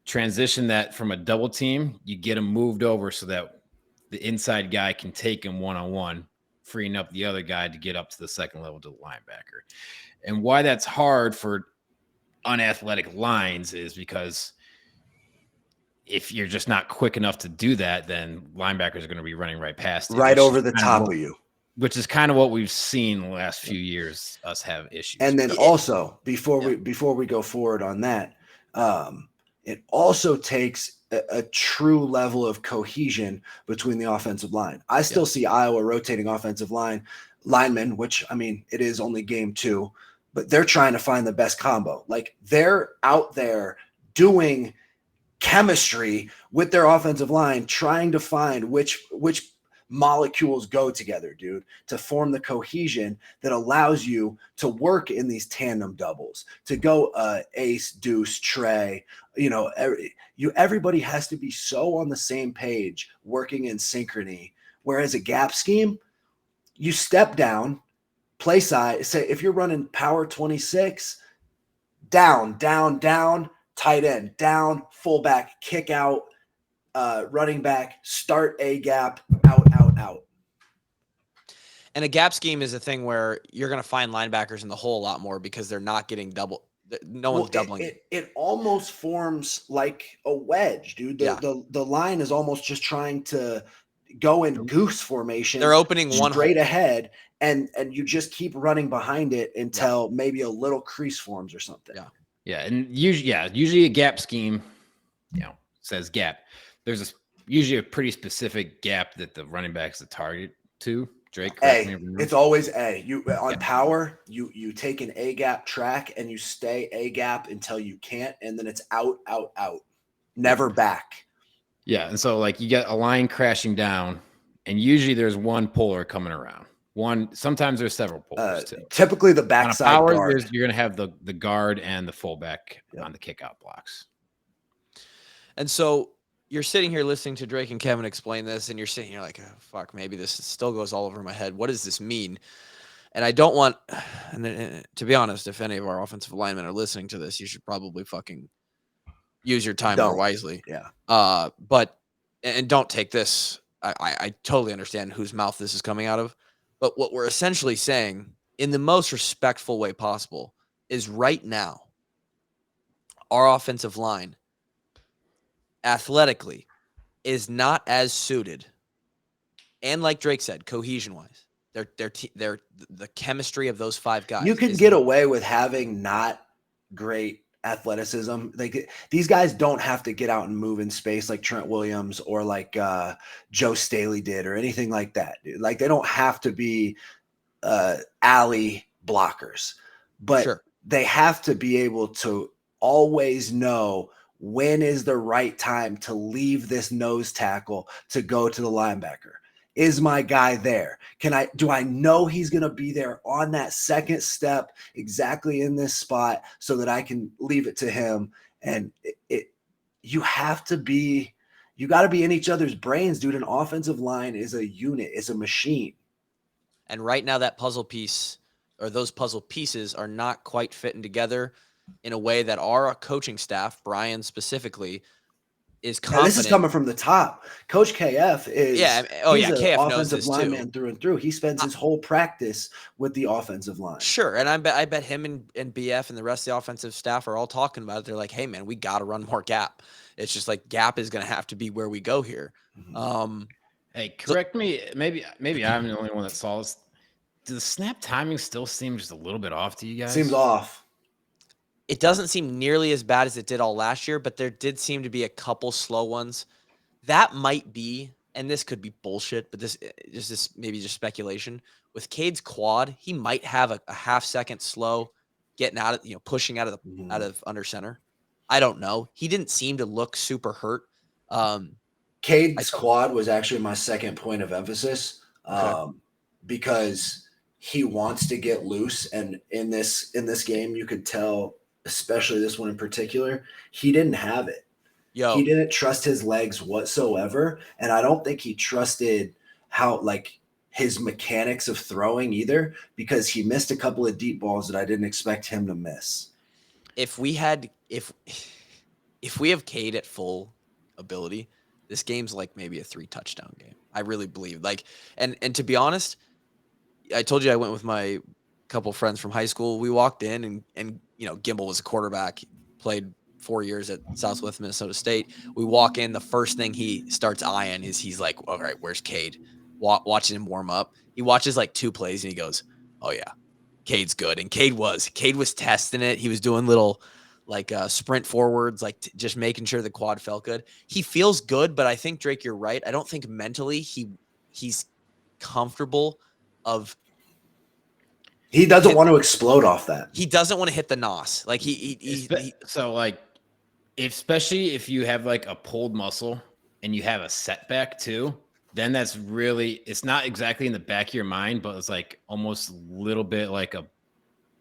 S3: transition that from a double team. You get him moved over so that the inside guy can take him one-on-one, freeing up the other guy to get up to the second level to the linebacker. And why that's hard for unathletic lines is because if you're just not quick enough to do that, then linebackers are going to be running right past you,
S4: right over the top of you,
S3: which is kind of what we've seen the last few years us have issues.
S4: And then also before we go forward on that, it also takes a true level of cohesion between the offensive line. I still see Iowa rotating offensive linemen, which it is only game 2, but they're trying to find the best combo. They're out there doing chemistry with their offensive line, trying to find which molecules go together, dude, to form the cohesion that allows you to work in these tandem doubles, to go ace, deuce, tray. Everybody has to be so on the same page, working in synchrony. Whereas a gap scheme, you step down, play side. Say if you're running power 26, down, tight end, down, fullback, kick out, running back, start a gap, out.
S1: And a gap scheme is a thing where you're going to find linebackers in the hole a lot more because they're not getting double. No one's doubling.
S4: It almost forms like a wedge, dude. The line is almost just trying to go in goose formation.
S1: They're opening one
S4: straight ahead, and you just keep running behind it until maybe a little crease forms or something.
S3: Yeah, and usually a gap scheme, says gap. There's usually a pretty specific gap that the running back's the target to. Drake,
S4: it's always A. You on power, you take an A gap track and you stay A gap until you can't, and then it's out, never back.
S3: Yeah, and so like you get a line crashing down, and usually there's one puller coming around. Sometimes there's several pullers too.
S4: Typically the backside
S3: power,
S4: guard.
S3: You're gonna have the guard and the fullback on the kickout blocks.
S1: And so you're sitting here listening to Drake and Kevin explain this, and you're sitting here like, oh, fuck, maybe this still goes all over my head. What does this mean? And I don't want, and to be honest, if any of our offensive linemen are listening to this, you should probably fucking use your time more wisely.
S4: Yeah.
S1: But don't take this. I totally understand whose mouth this is coming out of. But what we're essentially saying in the most respectful way possible is right now, our offensive line athletically is not as suited, and like Drake said, cohesion wise, they're the chemistry of those five guys.
S4: You can get away with having not great athleticism. Like these guys don't have to get out and move in space like Trent Williams or like Joe Staley did or anything like that. Like they don't have to be alley blockers, but they have to be able to always know when is the right time to leave this nose tackle to go to the linebacker. Is my guy there? Do I know he's going to be there on that second step exactly in this spot so that I can leave it to him? And you got to be in each other's brains, dude. An offensive line is a unit, is a machine.
S1: And right now that puzzle piece or those puzzle pieces are not quite fitting together in a way that our coaching staff, Brian specifically, is confident.
S4: This is coming from the top. Coach KF is
S1: KF knows
S4: offensive
S1: this
S4: lineman
S1: too.
S4: Through and through. He spends his whole practice with the offensive line.
S1: Sure, and I bet him and BF and the rest of the offensive staff are all talking about it. They're like, hey man, we got to run more gap. It's just like gap is going to have to be where we go here.
S3: Hey, correct me. Maybe I'm the only one that saw this. Does the snap timing still seem just a little bit off to you guys?
S4: Seems off.
S1: It doesn't seem nearly as bad as it did all last year, but there did seem to be a couple slow ones. That might be, and this could be bullshit, but this maybe just speculation. With Cade's quad, he might have a half second slow getting out of, pushing out of under center. I don't know. He didn't seem to look super hurt.
S4: Cade's quad was actually my second point of emphasis because he wants to get loose, and in this game, you could tell, especially this one in particular, he didn't have it. He didn't trust his legs whatsoever, and I don't think he trusted how his mechanics of throwing either, because he missed a couple of deep balls that I didn't expect him to miss.
S1: If we have Cade at full ability, this game's like maybe a 3 touchdown game. I really believe. And to be honest, I told you I went with my couple friends from high school. We walked in and Gimbel was a quarterback, played 4 years at Southwest Minnesota State. We walk in, the first thing he starts eyeing is he's like, all right, where's Cade? Watching him warm up. He watches like 2 plays and he goes, oh yeah, Cade's good. And Cade was testing it. He was doing little sprint forwards, just making sure the quad felt good. He feels good, but I think, Drake, you're right. I don't think mentally he's comfortable of.
S4: He doesn't want to explode off that.
S1: He doesn't want to hit the nos.
S3: especially if you have like a pulled muscle and you have a setback too, then that's really, it's not exactly in the back of your mind, but it's like almost a little bit like a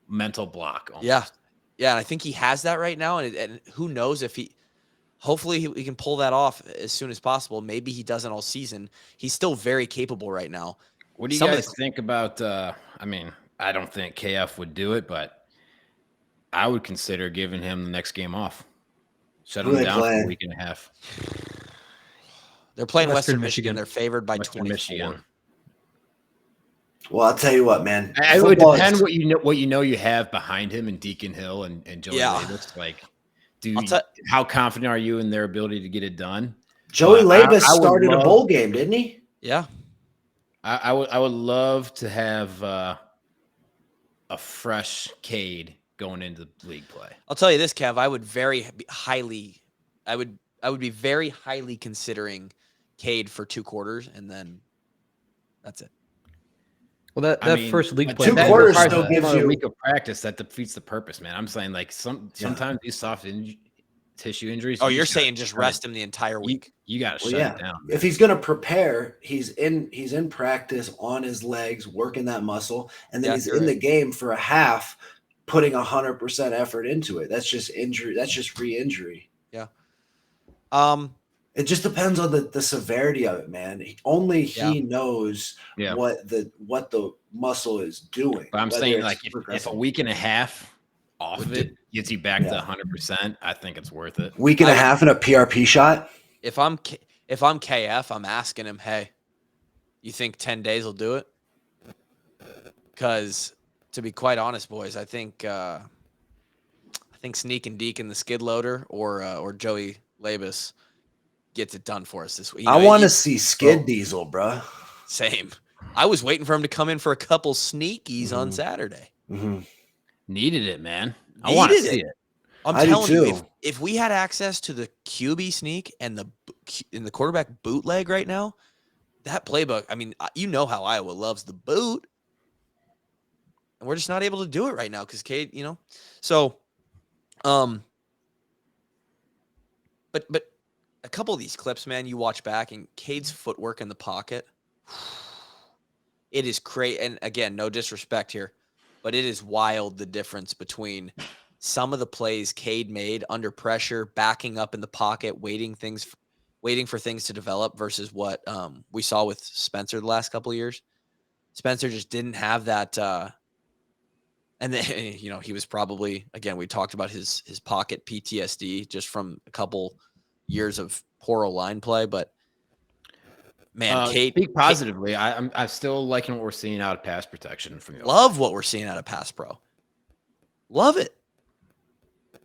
S3: mental block. Almost.
S1: Yeah. Yeah. And I think he has that right now. And who knows if hopefully he can pull that off as soon as possible. Maybe he doesn't all season. He's still very capable right now.
S3: What do you guys think about, I mean, I don't think KF would do it, but I would consider giving him the next game off. Shut him down for a week and a half.
S1: They're playing Western Michigan. They're favored by 24. Michigan.
S4: Well, I'll tell you what, man.
S3: It would depend what you know you have behind him and Deacon Hill and Joey Labus. Like, how confident are you in their ability to get it done?
S4: Joey Labus started a bowl game, didn't he?
S1: Yeah.
S3: I would love to have a fresh Cade going into league play.
S1: I'll tell you this, Kev. I would be very highly considering Cade for 2 quarters, and then that's it.
S2: Well, that first league play,
S4: 2 quarters still gives you
S3: a week of practice. That defeats the purpose, man. I'm saying like sometimes these soft tissue injuries.
S1: Oh, you're saying just rest him the entire week.
S3: You got to shut it down.
S4: If he's going to prepare, he's in practice on his legs, working that muscle, and then he's in the game for a half, putting 100% effort into it. That's just injury. That's just re-injury.
S1: Yeah.
S4: It just depends on the severity of it, man. He knows what the muscle is doing.
S3: But I'm saying, like, if a week and a half off of it gets you back to 100%, I think it's worth it.
S4: Week and a half and a PRP shot.
S1: If I'm KF, I'm asking him, hey, you think 10 days will do it? Because to be quite honest, boys, I think Sneak and Deacon the skid loader or Joey Labus gets it done for us this week.
S4: I want to see Skid Diesel, bro.
S1: Same. I was waiting for him to come in for a couple sneakies on Saturday.
S4: Mm-hmm.
S3: Needed it, man. I want to see it.
S1: I'm telling you, if we had access to the QB sneak and the quarterback bootleg right now, that playbook, I mean, you know how Iowa loves the boot. And we're just not able to do it right now because Cade, So, but a couple of these clips, man, you watch back and Cade's footwork in the pocket, it is crazy. And again, no disrespect here, but it is wild the difference between some of the plays Cade made under pressure, backing up in the pocket, waiting for things to develop versus what we saw with Spencer the last couple of years. Spencer just didn't have that. And then, he was probably, again, we talked about his pocket PTSD just from a couple years of poor line play, but man, Cade,
S3: speak positively. I'm still liking what we're seeing out of pass protection from you.
S1: Love what we're seeing out of pass pro. Love it.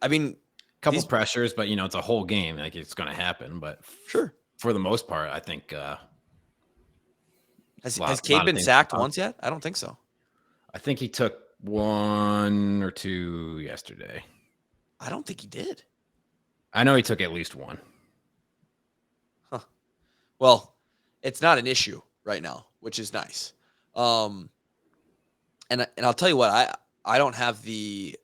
S1: I mean,
S3: a couple pressures, but it's a whole game. Like it's going to happen, but
S1: sure.
S3: For the most part, I think.
S1: Has Cade been sacked once yet? I don't think so.
S3: I think he took 1 or 2 yesterday.
S1: I don't think he did.
S3: I know he took at least 1.
S1: Huh. Well, it's not an issue right now, which is nice. And I'll tell you what, I don't have the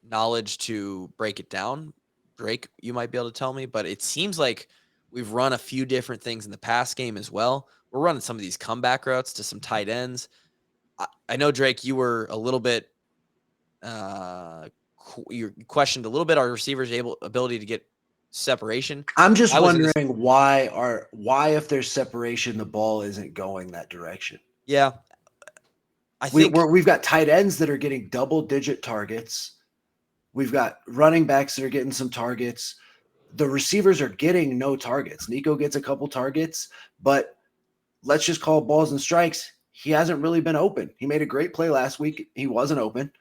S1: knowledge to break it down. Drake, you might be able to tell me, but it seems like we've run a few different things in the pass game as well. We're running some of these comeback routes to some tight ends. I know, Drake, you were a little bit you questioned a little bit our receivers' ability to get separation.
S4: I'm just wondering why if there's separation, the ball isn't going that direction.
S1: Yeah, I think
S4: we've got tight ends that are getting double-digit targets. We've got running backs that are getting some targets. The receivers are getting no targets. Nico gets a couple targets, but let's just call balls and strikes. He hasn't really been open. He made a great play last week. He wasn't open.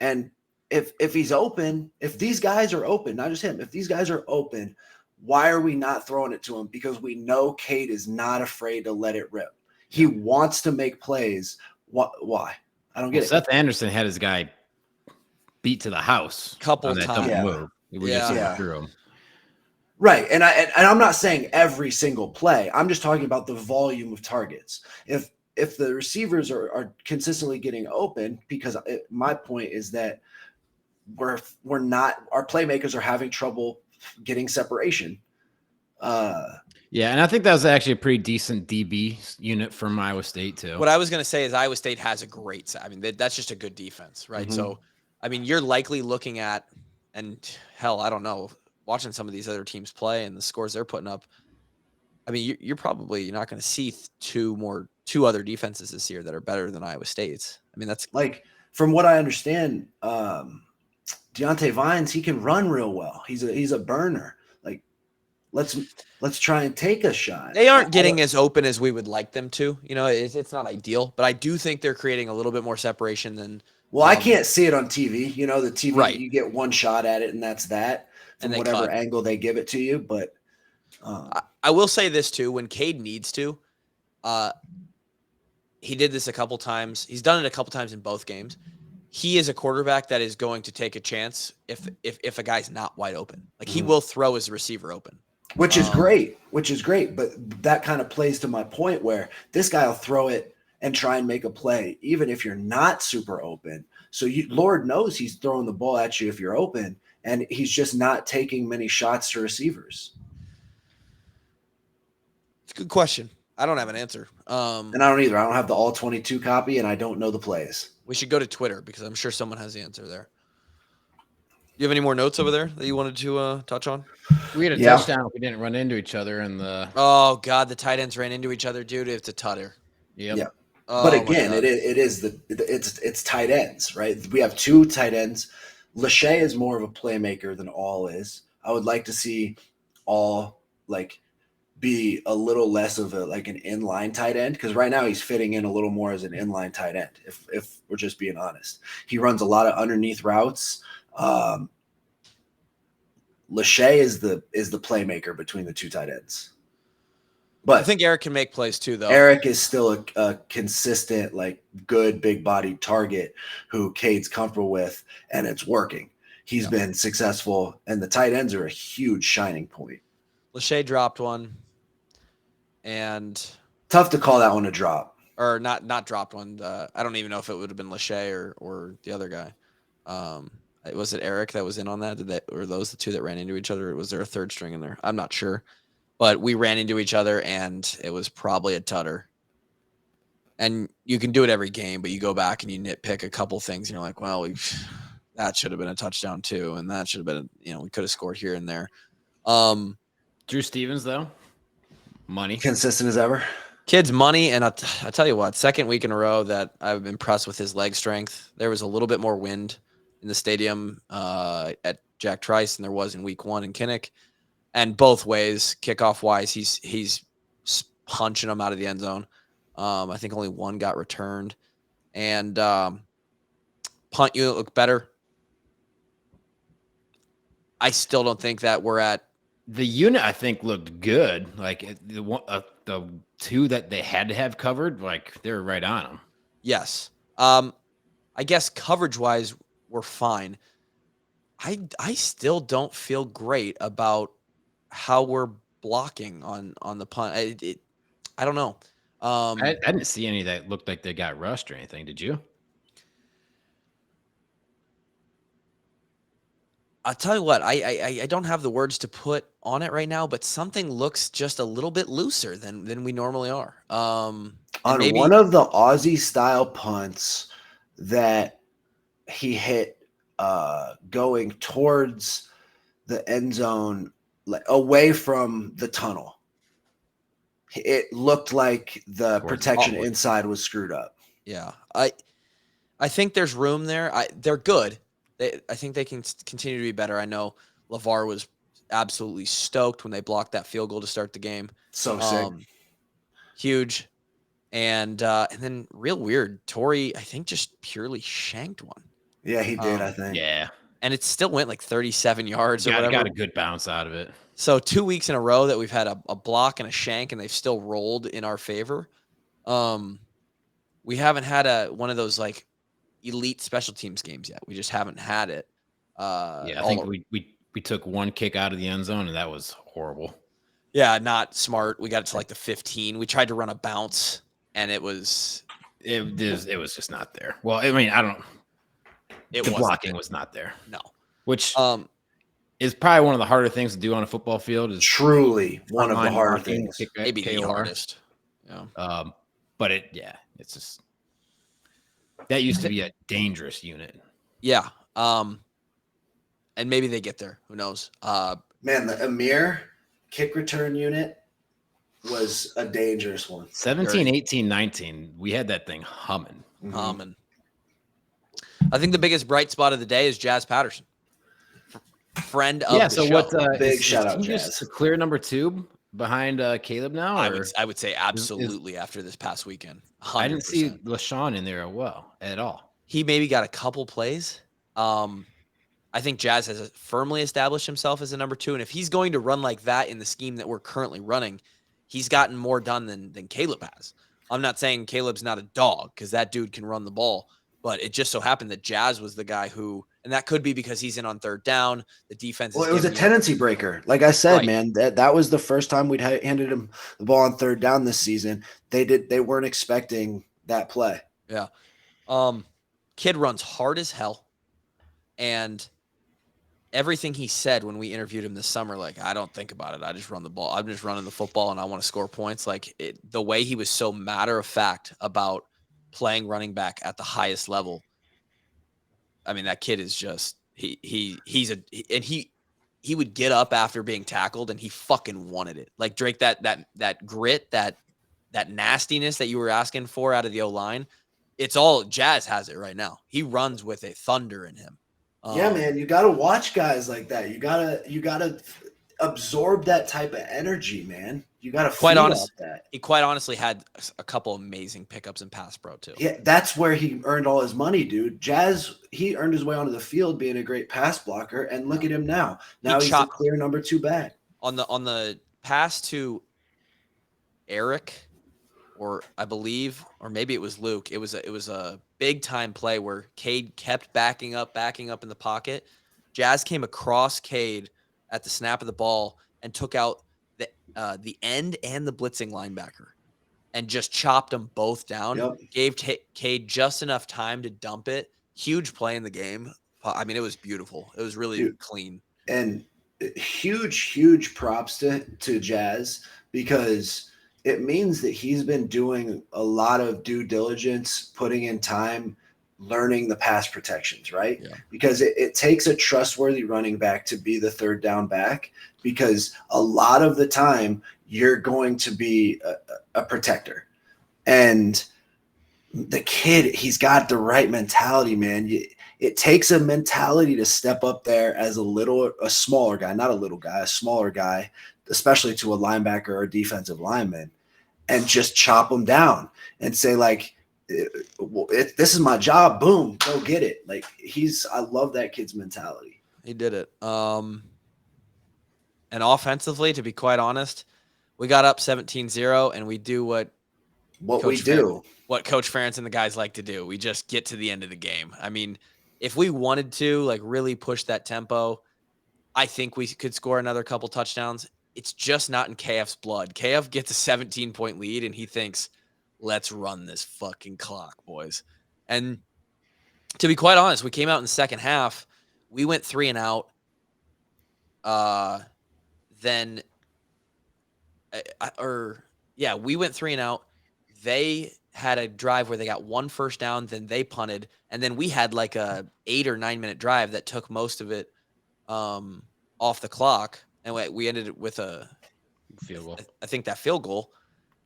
S4: And if he's open, if these guys are open, not just him, if these guys are open, why are we not throwing it to him? Because we know Cade is not afraid to let it rip. He wants to make plays. Why? I don't get it.
S3: Seth Anderson had his guy beat to the house
S1: couple times.
S3: Move. We just threw him.
S4: Right. And I'm not saying every single play. I'm just talking about the volume of targets. If the receivers are consistently getting open, because my point is that we're not, our playmakers are having trouble getting separation.
S3: Yeah, and I think that was actually a pretty decent DB unit from Iowa State too.
S1: What I was going to say is Iowa State has a great – I mean, that's just a good defense, right?
S4: Mm-hmm.
S1: So, I mean, you're likely looking at – and hell, I don't know, watching some of these other teams play and the scores they're putting up, I mean, you're probably not going to see two other defenses this year that are better than Iowa State's. I mean, that's –
S4: like, from what I understand, Deontay Vines, he can run real well. He's a burner. Like, let's try and take a shot.
S1: They aren't getting as open as we would like them to. You know, it's not ideal, but I do think they're creating a little bit more separation than.
S4: Well, I can't see it on TV. You know, the TV,
S1: right.
S4: You get one shot at it, and that's that from whatever angle they give it to you. But
S1: I will say this too: when Cade needs to, he did this a couple times. He's done it a couple times in both games. He is a quarterback that is going to take a chance if a guy's not wide open. Like he will throw his receiver open.
S4: Which is great. But that kind of plays to my point where this guy will throw it and try and make a play, even if you're not super open. So Lord knows he's throwing the ball at you if you're open, and he's just not taking many shots to receivers.
S1: It's a good question. I don't have an answer.
S4: And I don't either. I don't have the all 22 copy, and I don't know the plays.
S1: We should go to Twitter because I'm sure someone has the answer there. Do you have any more notes over there that you wanted to touch on?
S3: We had a touchdown if we didn't run into each other in the.
S1: Oh God, the tight ends ran into each other, dude. It's a tutter.
S3: Yep.
S4: Yeah.
S1: Oh,
S4: but again, it's tight ends, right? We have two tight ends. Lachey is more of a playmaker than All is. I would like to see All be a little less of an inline tight end, because right now he's fitting in a little more as an inline tight end. If we're just being honest, he runs a lot of underneath routes. Lachey is the playmaker between the two tight ends. But
S1: I think Eric can make plays too, though.
S4: Eric is still a consistent, good, big-bodied target who Cade's comfortable with, and it's working. He's been successful, and the tight ends are a huge shining point.
S1: Lachey dropped one, and
S4: tough to call that one a drop.
S1: Or not dropped one. I don't even know if it would have been Lachey or the other guy. Was it Eric that was in on that? Were those the two that ran into each other? Or was there a third string in there? I'm not sure. But we ran into each other, and it was probably a tutter. And you can do it every game, but you go back and you nitpick a couple things, and you're like, well, that should have been a touchdown too, and that should have been, we could have scored here and there.
S3: Drew Stevens, though, money.
S4: Consistent as ever.
S1: Kid's money, and I tell you what, second week in a row that I've been impressed with his leg strength. There was a little bit more wind in the stadium at Jack Trice than there was in week 1 in Kinnick. And both ways, kickoff-wise, he's punching them out of the end zone. I think only one got returned. And punt unit looked better. I still don't think that we're at.
S3: The unit, I think, looked good. The two that they had to have covered, they were right on them.
S1: Yes. I guess coverage-wise, we're fine. I still don't feel great about how we're blocking on the punt. I don't know.
S3: I didn't see any that looked like they got rushed or anything. Did you?
S1: I'll tell you what, I don't have the words to put on it right now, but something looks just a little bit looser than we normally are.
S4: On one of the Aussie style punts that he hit going towards the end zone, away from the tunnel, it looked like the protection inside was screwed up.
S1: Yeah, I think there's room there. They're good. I think they can continue to be better. I know LeVar was absolutely stoked when they blocked that field goal to start the game.
S4: So sick.
S1: Huge. And then real weird, Torrey, I think, just purely shanked one.
S4: Yeah, he did, I think.
S3: Yeah.
S1: And it still went 37 yards or whatever.
S3: Got a good bounce out of it.
S1: So 2 weeks in a row that we've had a block and a shank, and they've still rolled in our favor. We haven't had one of those elite special teams games yet. We just haven't had it.
S3: I think we took one kick out of the end zone, and that was horrible.
S1: Yeah, not smart. We got it to the 15. We tried to run a bounce, and it was just not there. Well, I mean, I don't. The blocking was not there. No.
S3: Which is probably one of the harder things to do on a football field. Is
S4: truly one of the
S3: online
S4: harder
S3: blocking,
S4: things.
S1: Maybe the
S3: KOR.
S1: hardest. Yeah.
S3: But it's just that used to be a dangerous unit.
S1: Yeah. And maybe they get there. Who knows?
S4: Man, the Amir kick return unit was a dangerous one.
S3: 17, 18, 19. We had that thing humming.
S1: And I think the biggest bright spot of the day is Jazz Patterson, friend of the
S3: so
S1: show.
S3: what?
S4: Big shout out,
S3: he
S4: Jazz.
S3: just a clear number 2 behind Caleb now?
S1: I would say absolutely after this past weekend. 100%.
S3: I didn't see LaShawn in there at all.
S1: He maybe got a couple plays. I think Jazz has firmly established himself as a number 2, and if he's going to run like that in the scheme that we're currently running, he's gotten more done than Caleb has. I'm not saying Caleb's not a dog because that dude can run the ball, but it just so happened that Jazz was the guy who, and that could be because he's in on third down. The defense.
S4: Well, it was a tendency breaker. Like I said,
S1: Right.
S4: man, that was the first time we'd handed him the ball on third down this season. They weren't expecting that play.
S1: Yeah. Kid runs hard as hell, and everything he said when we interviewed him this summer, like, I don't think about it. I just run the ball. I'm just running the football and I want to score points. Like the way he was so matter of fact about playing running back at the highest level. I mean, that kid is just, he would get up after being tackled and he fucking wanted it. Like Drake, that grit, that nastiness that you were asking for out of the O-line. It's all Jazz has it right now. He runs with a thunder in him.
S4: Yeah, man, you got to watch guys like that. You gotta absorb that type of energy, man. You got to
S1: quite honest.
S4: That.
S1: He quite honestly had a couple amazing pickups in pass pro too.
S4: Yeah, that's where he earned all his money, dude. Jazz, he earned his way onto the field being a great pass blocker, and look at him now. Now he's a clear number 2 back.
S1: On the pass to Eric, or I believe, or maybe it was Luke. It was a big time play where Cade kept backing up in the pocket. Jazz came across Cade at the snap of the ball and took out the end and the blitzing linebacker and just chopped them both down.
S4: Yep.
S1: Gave Cade just enough time to dump it. Huge play in the game. I mean, it was beautiful. It was really clean.
S4: And huge props to Jazz, because it means that he's been doing a lot of due diligence, putting in time, learning the pass protections, right?
S1: Yeah.
S4: Because it takes a trustworthy running back to be the third down back, because a lot of the time you're going to be a protector. And the kid, he's got the right mentality, man. It takes a mentality to step up there as a smaller guy, not a little guy, a smaller guy, especially to a linebacker or a defensive lineman, and just chop them down and say, like, this is my job. Boom, go get it. Like I love that kid's mentality.
S1: He did it. And offensively, to be quite honest, we got up 17-0 and we do what Coach Ferentz and the guys like to do. We just get to the end of the game. I mean, if we wanted to like really push that tempo, I think we could score another couple touchdowns. It's just not in KF's blood. KF gets a 17-point lead and he thinks, let's run this fucking clock, boys. And to be quite honest, we came out in the second half. We went 3 and out. We went 3 and out. They had a drive where they got 1 first down, then they punted, and then we had like a 8 or 9 minute drive that took most of it off the clock, and we ended it with a
S3: field goal.
S1: I think that field goal.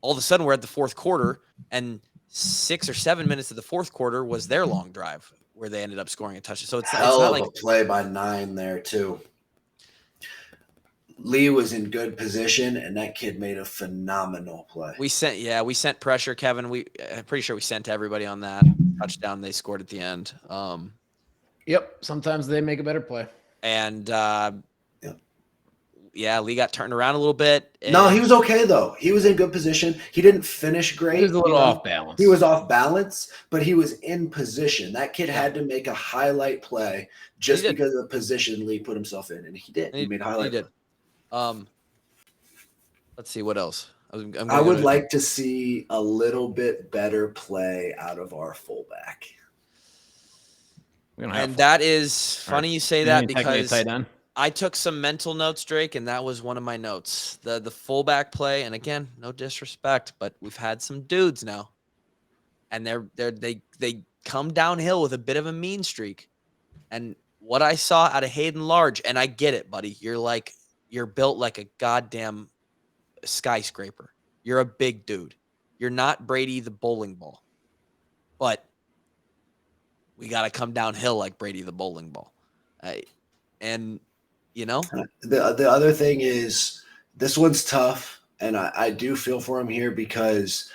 S1: All of a sudden, we're at the fourth quarter, and 6 or 7 minutes of the fourth quarter was their long drive where they ended up scoring a touchdown. So it's not like
S4: a play by 9 there too. Lee was in good position, and that kid made a phenomenal play.
S1: We sent pressure, Kevin. I'm pretty sure we sent everybody on that touchdown they scored at the end.
S3: Yep. Sometimes they make a better play.
S1: And Lee got turned around a little bit.
S4: No, he was okay though. He was in good position. He didn't finish great.
S3: He was a little off balance.
S4: He was off balance, but he was in position. That kid had to make a highlight play just because of the position Lee put himself in, and he did. He made a highlight play.
S1: Let's see what else.
S4: I would like to see a little bit better play out of our fullback.
S1: And that is funny you say that because
S3: tight end.
S1: I took some mental notes, Drake, and that was one of my notes. The fullback play, and again, no disrespect, but we've had some dudes now, and they come downhill with a bit of a mean streak. And what I saw out of Hayden Large, and I get it, buddy. You're built like a goddamn skyscraper. You're a big dude. You're not Brady the bowling ball, but we got to come downhill like Brady the bowling ball. And
S4: the other thing is this one's tough, and I do feel for him here because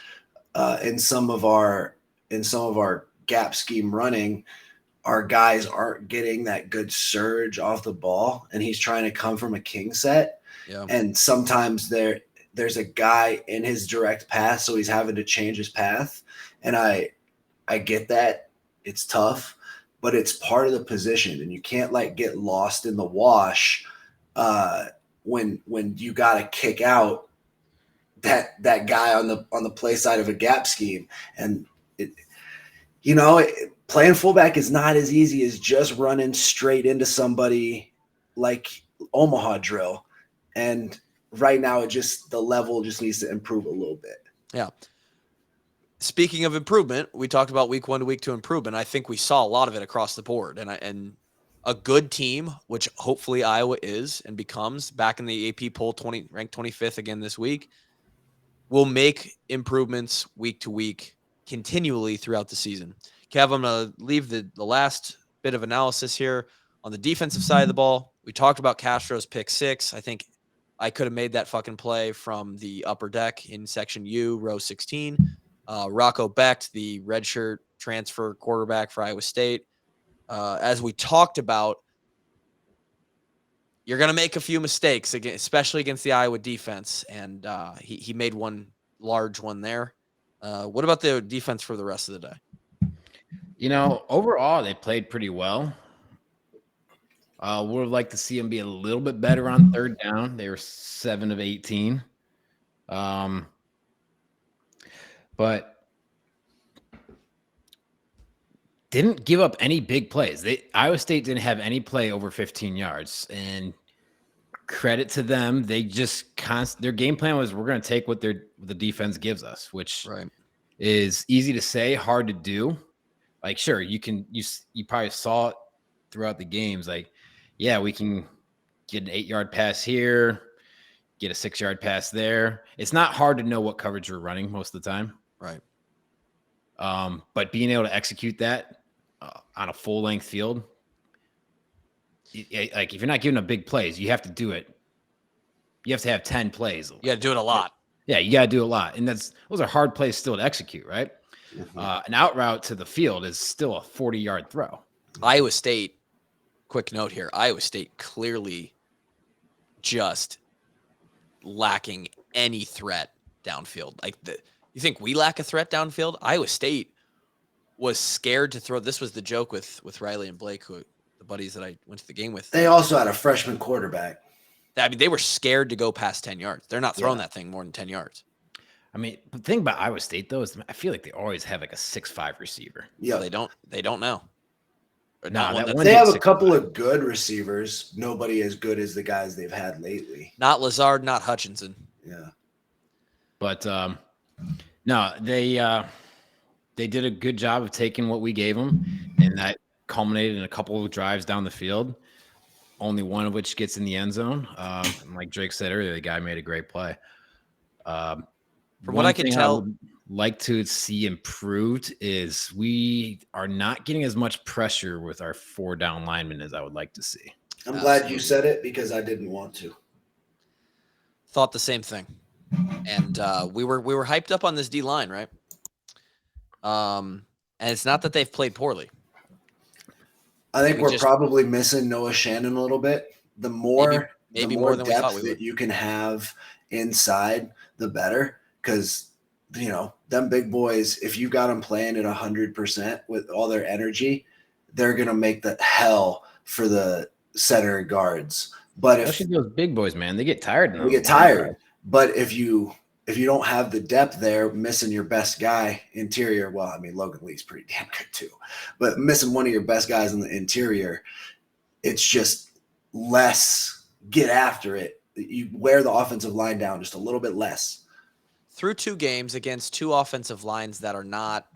S4: in some of our gap scheme running, our guys aren't getting that good surge off the ball, and he's trying to come from a king set.
S1: Yeah.
S4: And sometimes there's a guy in his direct path, so he's having to change his path. And I get that. It's tough, but it's part of the position, and you can't get lost in the wash when you got to kick out that guy on the play side of a gap scheme. And playing fullback is not as easy as just running straight into somebody like Omaha drill. And right now, the level just needs to improve a little bit.
S1: Yeah. Speaking of improvement, we talked about week 1 to week 2 improvement. I think we saw a lot of it across the board, and a good team, which hopefully Iowa is and becomes back in the AP poll, ranked 25th again this week, will make improvements week to week continually throughout the season. Kev, I'm going to leave the last bit of analysis here on the defensive side of the ball. We talked about Castro's pick 6. I think I could have made that fucking play from the upper deck in section U, row 16. Rocco Becht, the redshirt transfer quarterback for Iowa State. As we talked about, you're going to make a few mistakes, especially against the Iowa defense, and he made one large one there. What about the defense for the rest of the day?
S3: Overall, they played pretty well. Would have liked to see them be a little bit better on third down. They were 7 of 18. But didn't give up any big plays. Iowa State didn't have any play over 15 yards, and credit to them. They just their game plan was, we're going to take what the defense gives us, which is easy to say, hard to do. Sure, you probably saw it throughout the games. We can get an 8-yard pass here, get a 6-yard pass there. It's not hard to know what coverage we're running most of the time.
S1: Right.
S3: But being able to execute that on a full-length field, if you're not giving up big plays, you have to do it. You have to have 10 plays.
S1: You got to do it a lot.
S3: Yeah, you got to do a lot. And those are hard plays still to execute, right? Mm-hmm. An out route to the field is still a 40-yard throw.
S1: Iowa State, quick note here, Iowa State clearly just lacking any threat downfield. You think we lack a threat downfield? Iowa State was scared to throw. This was the joke with Riley and Blake, the buddies that I went to the game with.
S4: They also had a freshman quarterback.
S1: They were scared to go past 10 yards. They're not throwing that thing more than 10 yards.
S3: The thing about Iowa State, though, is I feel like they always have a 6'5" receiver.
S1: Yeah, they don't know.
S4: They have a couple of good receivers. Nobody as good as the guys they've had lately.
S1: Not Lazard, not Hutchinson.
S4: Yeah.
S3: But no, they did a good job of taking what we gave them, and that culminated in a couple of drives down the field, only one of which gets in the end zone. And like Drake said earlier, the guy made a great play.
S1: From what I can tell,
S3: I would like to see improved is we are not getting as much pressure with our 4 down linemen as I would like to see.
S4: I'm glad you said it because I didn't want to.
S1: Thought the same thing. And we were hyped up on this D line, right? And it's not that they've played poorly.
S4: I think we're probably missing Noah Shannon a little bit. The more
S1: more than we thought we
S4: that
S1: would.
S4: you can have inside, the better. Because them big boys, if you got them playing at 100% with all their energy, they're gonna make the hell for the center guards. But
S3: especially those big boys, man, they get tired.
S4: They get tired. But if you don't have the depth there, missing your best guy interior, Logan Lee's pretty damn good too. But missing one of your best guys in the interior, it's less get after it. You wear the offensive line down just a little bit less.
S1: Through 2 games against 2 offensive lines that are not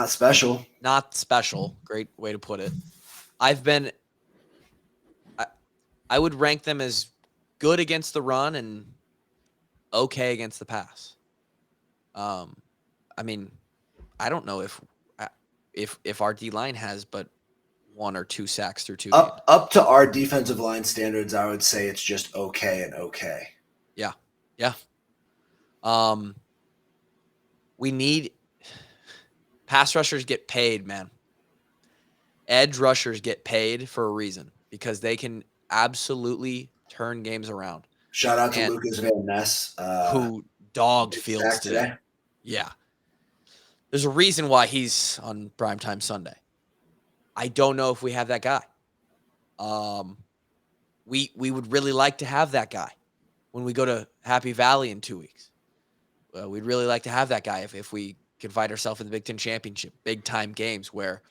S4: special.
S1: Not special. Great way to put it. I would rank them as good against the run and okay against the pass. I mean, I don't know if our D line has but 1 or 2 sacks through 2 games.
S4: Up to our defensive line standards, I would say it's just okay and okay.
S1: Yeah. We need pass rushers get paid, man. Edge rushers get paid for a reason because they can absolutely turn games around.
S4: Shout out to Lucas Van Ness,
S1: who dogged Fields today. Yeah. There's a reason why he's on Primetime Sunday. I don't know if we have that guy. We would really like to have that guy when we go to Happy Valley in 2 weeks. We'd really like to have that guy if we could find ourselves in the Big Ten Championship, big-time games where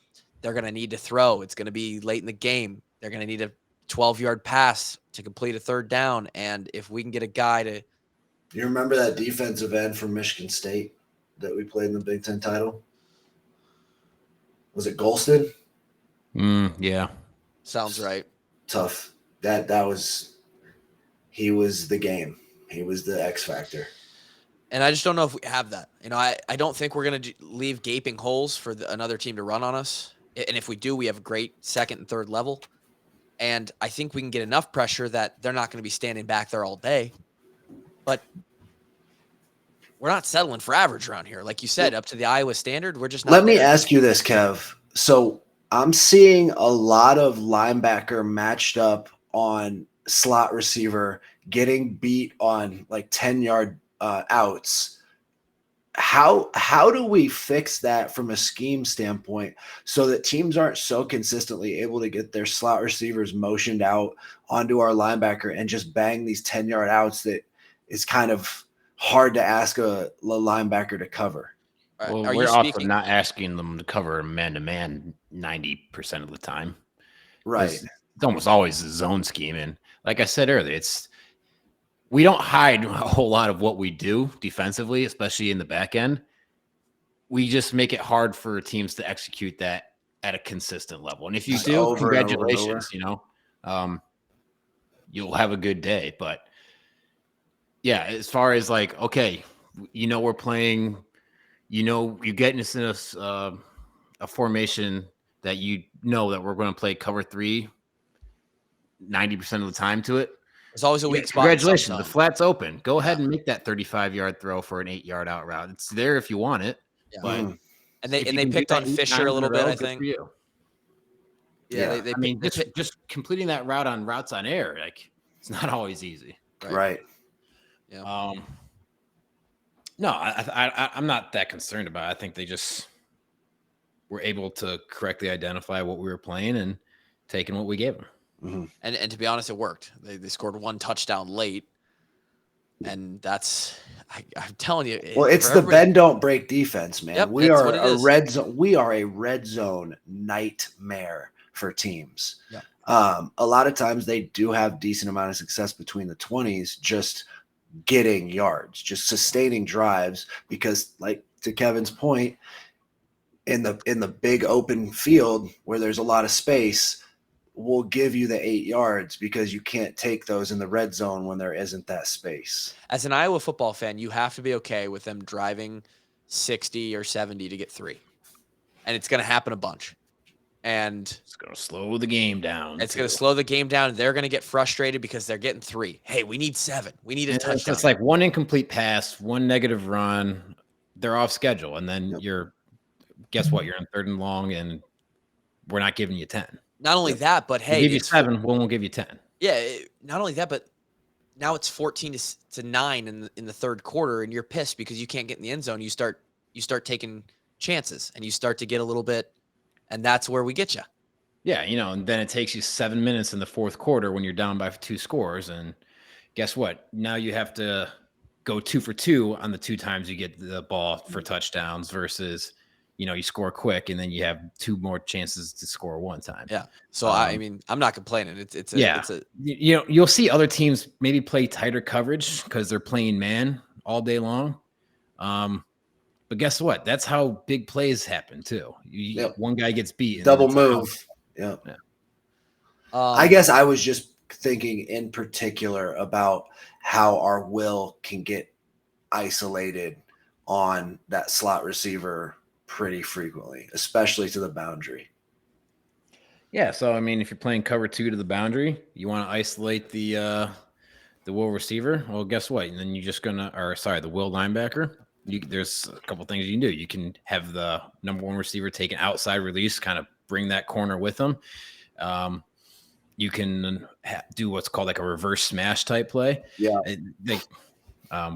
S1: they're going to need to throw. It's going to be late in the game. They're going to need a 12-yard pass to complete a 3rd down. And if we can get a guy to –
S4: You remember that defensive end from Michigan State that we played in the Big Ten title? Was it Golston?
S3: Yeah.
S1: Sounds right.
S4: Tough. That was – he was the game. He was the X factor.
S1: And I just don't know if we have that. I don't think we're going to leave gaping holes for another team to run on us. And if we do, we have a great 2nd and 3rd level. And I think we can get enough pressure that they're not going to be standing back there all day. But we're not settling for average around here. Like you said, up to the Iowa standard, we're just not.
S4: Let me ask you this, Kev. So I'm seeing a lot of linebacker matched up on slot receiver getting beat on like 10-yard outs. How do we fix that from a scheme standpoint so that teams aren't so consistently able to get their slot receivers motioned out onto our linebacker and just bang these 10-yard outs that is kind of hard to ask a linebacker to cover?
S3: Well, we're also not asking them to cover man-to-man 90% of the time.
S4: Right.
S3: It's almost always a zone scheme. And like I said earlier, we don't hide a whole lot of what we do defensively, especially in the back end. We just make it hard for teams to execute that at a consistent level. And if you do, congratulations, you'll have a good day. But yeah, as far as like, okay, we're playing, you're getting us in a formation that that we're going to play cover 3 90% of the time to it.
S1: There's always a weak spot.
S3: Congratulations. The flat's open. Go ahead and make that 35-yard throw for an 8-yard out route. It's there if you want it.
S1: Yeah.
S3: But
S1: and they picked on Fisher a little bit, I think.
S3: Yeah. Just completing that route on routes on air, like it's not always easy.
S4: Right.
S1: Yeah.
S3: No, I'm not that concerned about it. I think they just were able to correctly identify what we were playing and taking what we gave them.
S4: Mm-hmm.
S1: And to be honest, it worked. They scored 1 touchdown late, and that's I'm telling you.
S4: Well, it's the bend don't break defense, man.
S1: Yep,
S4: we are a red zone. We are a red zone nightmare for teams.
S1: Yeah.
S4: A lot of times they do have decent amount of success between the 20s, just getting yards, just sustaining drives. Because, like to Kevin's point, in the big open field where there's a lot of space, we'll give you the 8 yards because you can't take those in the red zone when there isn't that space.
S1: As an Iowa football fan, you have to be okay with them driving 60 or 70 to get 3. And it's going to happen a bunch. And
S3: it's going to slow the game down.
S1: It's going to slow the game down. They're going to get frustrated because they're getting 3. Hey, we need 7. We need a touchdown.
S3: It's like 1 incomplete pass, 1 negative run. They're off schedule. And then guess what? You're in 3rd and long, and we're not giving you 10.
S1: Not only that, but hey,
S3: we'll give you 7. We won't give you 10.
S1: Yeah, not only that, but now it's 14 to 9 in the 3rd quarter, and you're pissed because you can't get in the end zone. You start taking chances, and you start to get a little bit, and that's where we get you.
S3: Yeah, and then it takes you 7 minutes in the 4th quarter when you're down by 2 scores, and guess what? Now you have to go 2 for 2 on the 2 times you get the ball for touchdowns versus you score quick, and then you have 2 more chances to score one time.
S1: Yeah. So I mean, I'm not complaining. It's a
S3: You'll see other teams maybe play tighter coverage because they're playing man all day long. But guess what? That's how big plays happen too. One guy gets beat. And
S4: double move. Yeah. I guess I was just thinking in particular about how our will can get isolated on that slot receiver pretty frequently, especially to the boundary.
S3: Yeah, so I mean, if you're playing cover 2 to the boundary, you want to isolate the will receiver. Well, guess what? And then you're just the will linebacker. There's a couple things you can do. You can have the number 1 receiver take an outside release, kind of bring that corner with them. You can do what's called like a reverse smash type play.
S4: Yeah.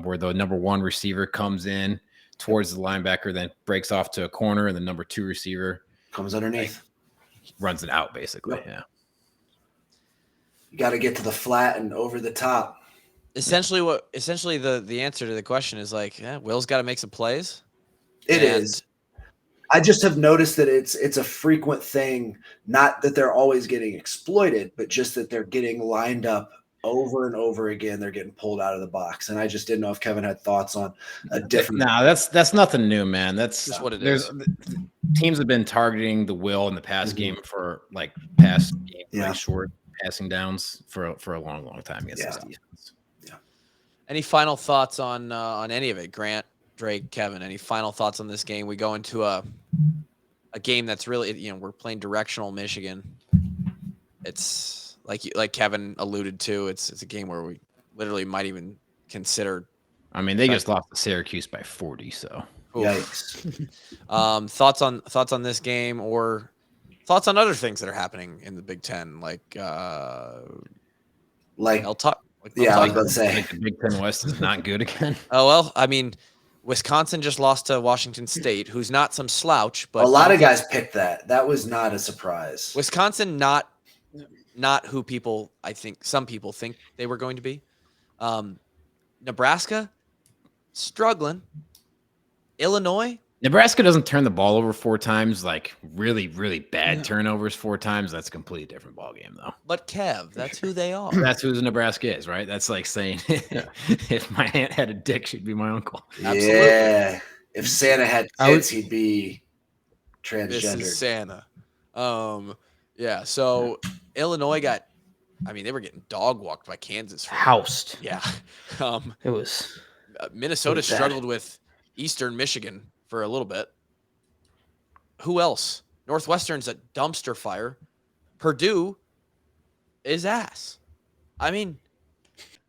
S3: Where the number 1 receiver comes in towards the linebacker, then breaks off to a corner, and the number 2 receiver
S4: comes underneath,
S3: runs it out basically. Yep. Yeah.
S4: You got to get to the flat and over the top.
S1: Essentially the answer to the question is like, Will's got to make some plays.
S4: It is. I just have noticed that it's a frequent thing, not that they're always getting exploited, but just that they're getting lined up over and over again. They're getting pulled out of the box. And I just didn't know if Kevin had thoughts on a different.
S3: No, that's nothing new, man. That's
S1: just what it is.
S3: Teams have been targeting the will in the pass game for like past game, like short passing downs for a long, long time against this defense.
S1: Yeah. Any final thoughts on any of it? Grant, Drake, Kevin, any final thoughts on this game? We go into a game that's really, we're playing directional Michigan. It's like Kevin alluded to, it's a game where we literally might even consider.
S3: I mean, they just lost to Syracuse by 40, so
S4: yikes.
S1: Thoughts on this game, or thoughts on other things that are happening in the Big Ten, like Mel Tucker.
S4: I was about to say
S3: the Big Ten West is not good again.
S1: Oh well, I mean, Wisconsin just lost to Washington State, who's not some slouch, but
S4: a lot of guys picked that. That was not a surprise.
S1: Wisconsin, not who some people think they were going to be. Nebraska, struggling. Illinois.
S3: Nebraska doesn't turn the ball over 4 times, like really, really bad turnovers 4 times. That's a completely different ballgame, though.
S1: But Kev, that's who they are.
S3: That's who Nebraska is, right? That's like saying if my aunt had a dick, she'd be my uncle.
S1: Absolutely.
S4: Yeah. If Santa had kids, he'd be transgender.
S1: This is Santa. Yeah. So Illinois they were getting dog walked by Kansas.
S2: Housed.
S1: Yeah.
S2: It was.
S1: Minnesota struggled with Eastern Michigan for a little bit. Who else? Northwestern's a dumpster fire. Purdue is ass. I mean,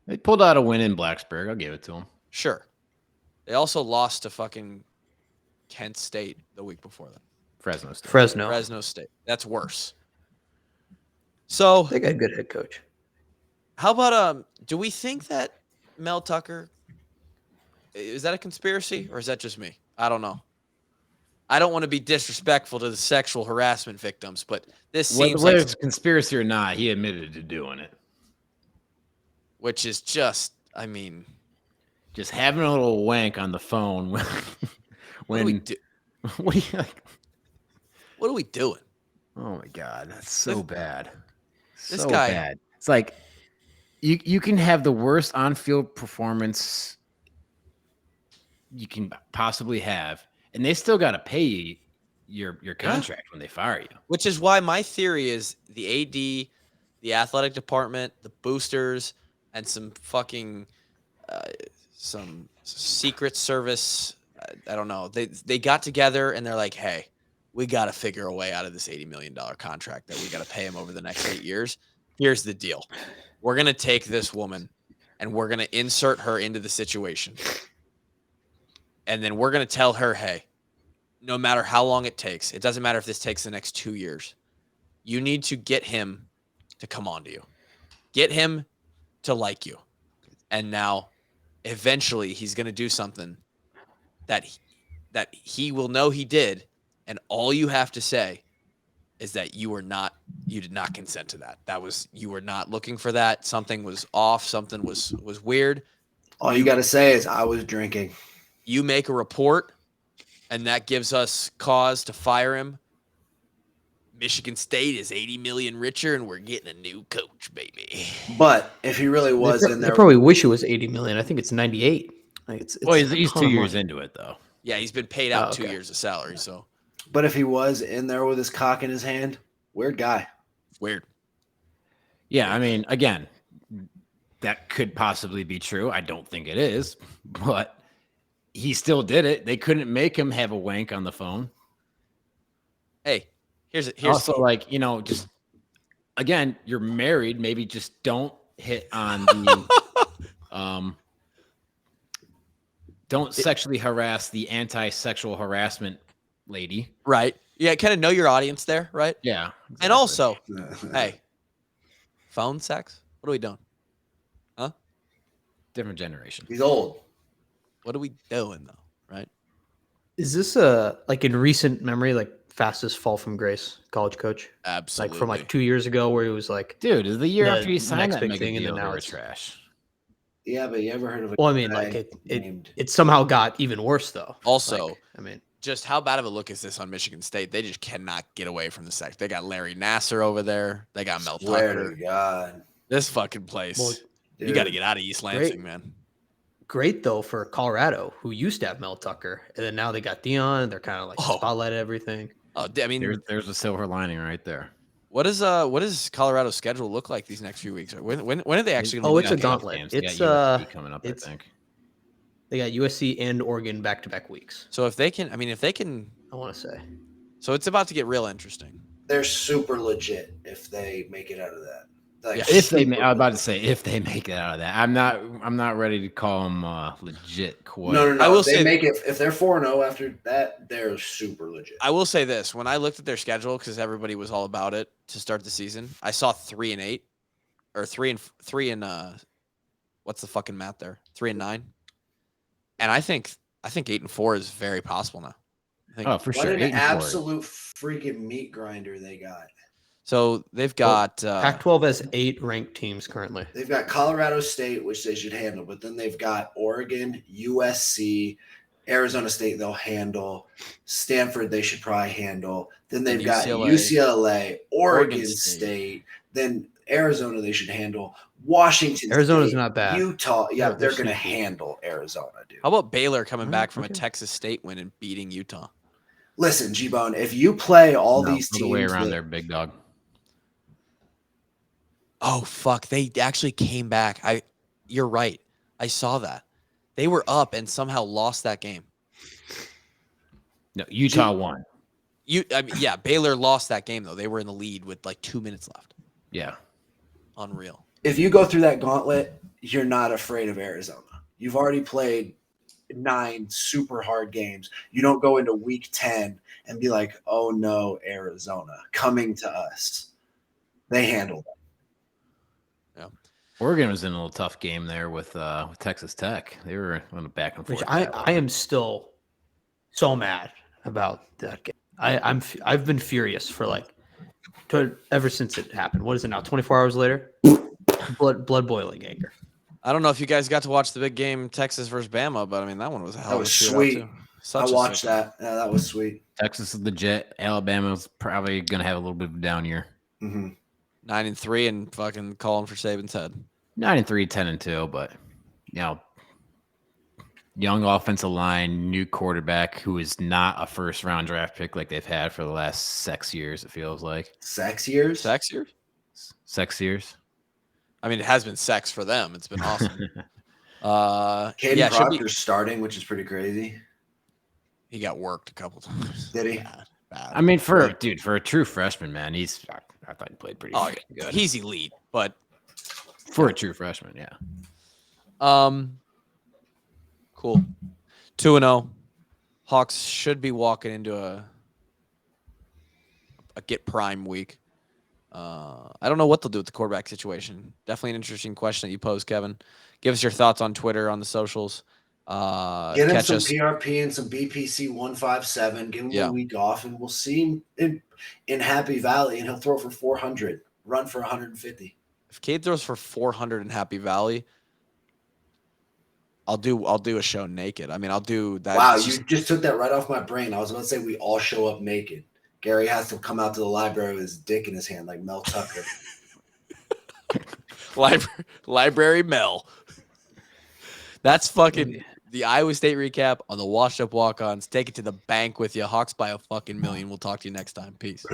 S3: they pulled out a win in Blacksburg. I'll give it to them.
S1: Sure. They also lost to fucking Kent State the week before that.
S3: Fresno
S1: State. That's worse. So
S2: they got a good head coach.
S1: How about do we think that Mel Tucker, is that a conspiracy or is that just me? I don't know. I don't want to be disrespectful to the sexual harassment victims, but this seems
S3: whether it's a conspiracy or not, he admitted to doing it.
S1: Which is just, I mean,
S3: just having a little wank on the phone when
S1: what are we doing?
S3: Oh my God, that's so bad.
S1: This guy,
S3: bad. It's like you can have the worst on-field performance you can possibly have, and they still got to pay you your contract when they fire you.
S1: Which is why my theory is the AD, the athletic department, the boosters, and some fucking some secret service. I don't know. They got together and they're like, hey, we got to figure a way out of this $80 million contract that we got to pay him over the next 8 years. Here's the deal. We're going to take this woman and we're going to insert her into the situation. And then we're going to tell her, hey, no matter how long it takes, it doesn't matter if this takes the next 2 years, you need to get him to come on to you. Get him to like you. And now, eventually, he's going to do something that he will know he did. And all you have to say is that you did not consent to that. You were not looking for that. Something was off. Something was weird.
S4: All you got to say is I was drinking.
S1: You make a report and that gives us cause to fire him. Michigan State is $80 million richer, and we're getting a new coach, baby.
S4: But if he really was in
S2: They
S4: there,
S2: probably wish it was 80 million. I think it's 98. Like it's
S3: Well,
S2: a
S3: he's
S2: ton
S3: 2
S2: of
S3: years
S2: money.
S3: into it, though.
S1: Yeah, he's been paid out 2
S2: okay.
S1: years of salary, so
S4: but if he was in there with his cock in his hand, weird guy.
S1: weird.
S3: Yeah, I mean, again, that could possibly be true. I don't think it is, but he still did it. They couldn't make him have a wank on the phone.
S1: Hey, here's
S3: Also, like, just again, you're married. Maybe just don't hit on the don't sexually harass the anti-sexual harassment lady.
S1: right. Yeah, kind of know your audience there, right?
S3: Yeah.
S1: Exactly. And also, hey, phone sex? What are we doing? Huh?
S3: Different generation.
S4: He's old.
S1: What are we doing though? Right?
S2: Is this like in recent memory, like fastest fall from grace college coach?
S1: Absolutely.
S2: Like from like 2 years ago where he was like,
S3: Dude, the year
S2: The
S3: after he signed
S2: next
S3: that
S2: big
S3: mega
S2: thing, and
S3: deal,
S2: then
S3: they
S2: now
S3: were
S2: it's-
S3: trash.
S4: Yeah, but you ever heard of a
S2: well, I mean,
S4: guy
S2: like
S4: named
S2: it somehow got even worse though.
S1: Also,
S2: Like, I mean,
S1: just how bad of a look is this on Michigan State? They just cannot get away from the sex. They got Larry Nasser over there. They got Mel
S4: Swear
S1: Tucker.
S4: to God.
S1: This fucking place.
S2: well,
S1: you got to
S4: Dude.
S1: get out of East Lansing, man.
S2: great though for Colorado, who used to have Mel Tucker, and then now they got Dion. They're kind of like spotlight everything.
S1: Oh, I mean,
S3: There's a silver lining right there.
S1: what does Colorado's schedule look like these next few weeks? When are they actually?
S2: Oh, it's a
S3: Got
S2: gauntlet.
S3: games. They got
S2: It's
S3: USC coming up, I
S2: it's-
S3: think.
S2: They got USC and Oregon back-to-back weeks.
S1: So if they can,
S2: I want to say.
S1: so it's about to get real interesting.
S4: They're super legit if they make it out of that. Like,
S1: Yeah.
S3: If they,
S4: super
S3: I was about to
S4: legit.
S3: say if they make it out of that, I'm not ready to call them legit. Quite.
S4: No.
S1: I will
S4: if they
S1: say-
S4: make it if they're 4-0 after that, they're super legit.
S1: I will say this: when I looked at their schedule, because everybody was all about it to start the season, I saw 3-8, or 3 and what's the fucking math there? 3-9, and I think 8-4 is very possible now. I think,
S3: Oh, for
S4: What
S3: sure.
S4: an
S3: 8-4.
S4: absolute freaking meat grinder they got.
S1: so they've got
S2: Pac-12 has 8 ranked teams currently.
S4: They've got Colorado State, which they should handle, but then they've got Oregon, USC, Arizona State they'll handle, Stanford they should probably handle. Then they've got UCLA, Oregon State, then Arizona they should handle, Washington
S2: Arizona's
S4: State,
S2: not bad.
S4: Utah. Yeah,
S2: They're
S4: they're going to
S2: sneaky.
S4: handle Arizona, dude.
S1: How about Baylor coming back from
S2: okay.
S1: a Texas State win and beating Utah?
S4: Listen, G-Bone, if you play all these
S3: All the way
S4: teams
S3: around
S4: that-
S3: there, big dog.
S1: Oh fuck! They actually came back. You're right. I saw that. They were up and somehow lost that game.
S3: No, Utah won.
S1: Yeah, Baylor lost that game though. They were in the lead with like 2 minutes left.
S3: Yeah.
S1: Unreal.
S4: if you go through that gauntlet, you're not afraid of Arizona. You've already played 9 super hard games. You don't go into week 10 and be like, oh no, Arizona coming to us. They handle that.
S3: Oregon was in a little tough game there with Texas Tech. They were on a back and forth.
S2: Which I am still so mad about that game. I've been furious for ever since it happened. What is it now? 24 hours later, blood boiling anger.
S1: I don't know if you guys got to watch the big game, Texas versus Bama, but I mean that one was a hell of a shootout,
S4: sweet.
S1: too. Such
S4: I
S1: a
S4: watched
S1: sick-
S4: that. Yeah, that was sweet.
S3: Texas is legit. Alabama's probably going to have a little bit of a down year.
S4: Mm-hmm.
S1: 9-3 and fucking calling for Saban's head.
S3: 9-3, 10-2, but young offensive line, new quarterback who is not a first round draft pick like they've had for the last 6 years. It feels like
S4: Sex years?
S1: Sex years?
S3: 6 years.
S1: I mean, it has been sex for them. It's been awesome.
S4: Caden
S1: yeah, should be-
S4: Proctor's starting, which is pretty crazy.
S1: he got worked a couple times.
S4: Did he?
S1: Bad.
S3: I mean, for a true freshman, man, I thought he played pretty
S1: Oh,
S3: good.
S1: he's elite, but
S3: For a true freshman, yeah.
S1: cool. 2-0. Hawks should be walking into a get prime week. I don't know what they'll do with the quarterback situation. Definitely an interesting question that you posed, Kevin. Give us your thoughts on Twitter, on the socials.
S4: Get him
S1: Catch
S4: some
S1: us.
S4: PRP and some BPC 157. Give him a week off, and we'll see him in Happy Valley, and he'll throw for 400, run for 150.
S1: If Cade throws for 400 in Happy Valley, I'll do a show naked. I mean, I'll do that.
S4: Wow, you just took that right off my brain. I was going to say we all show up naked. Gary has to come out to the library with his dick in his hand like Mel Tucker.
S1: Library Mel. That's fucking the Iowa State recap on the washed up walk-ons. Take it to the bank with you. Hawks by a fucking million. We'll talk to you next time. Peace.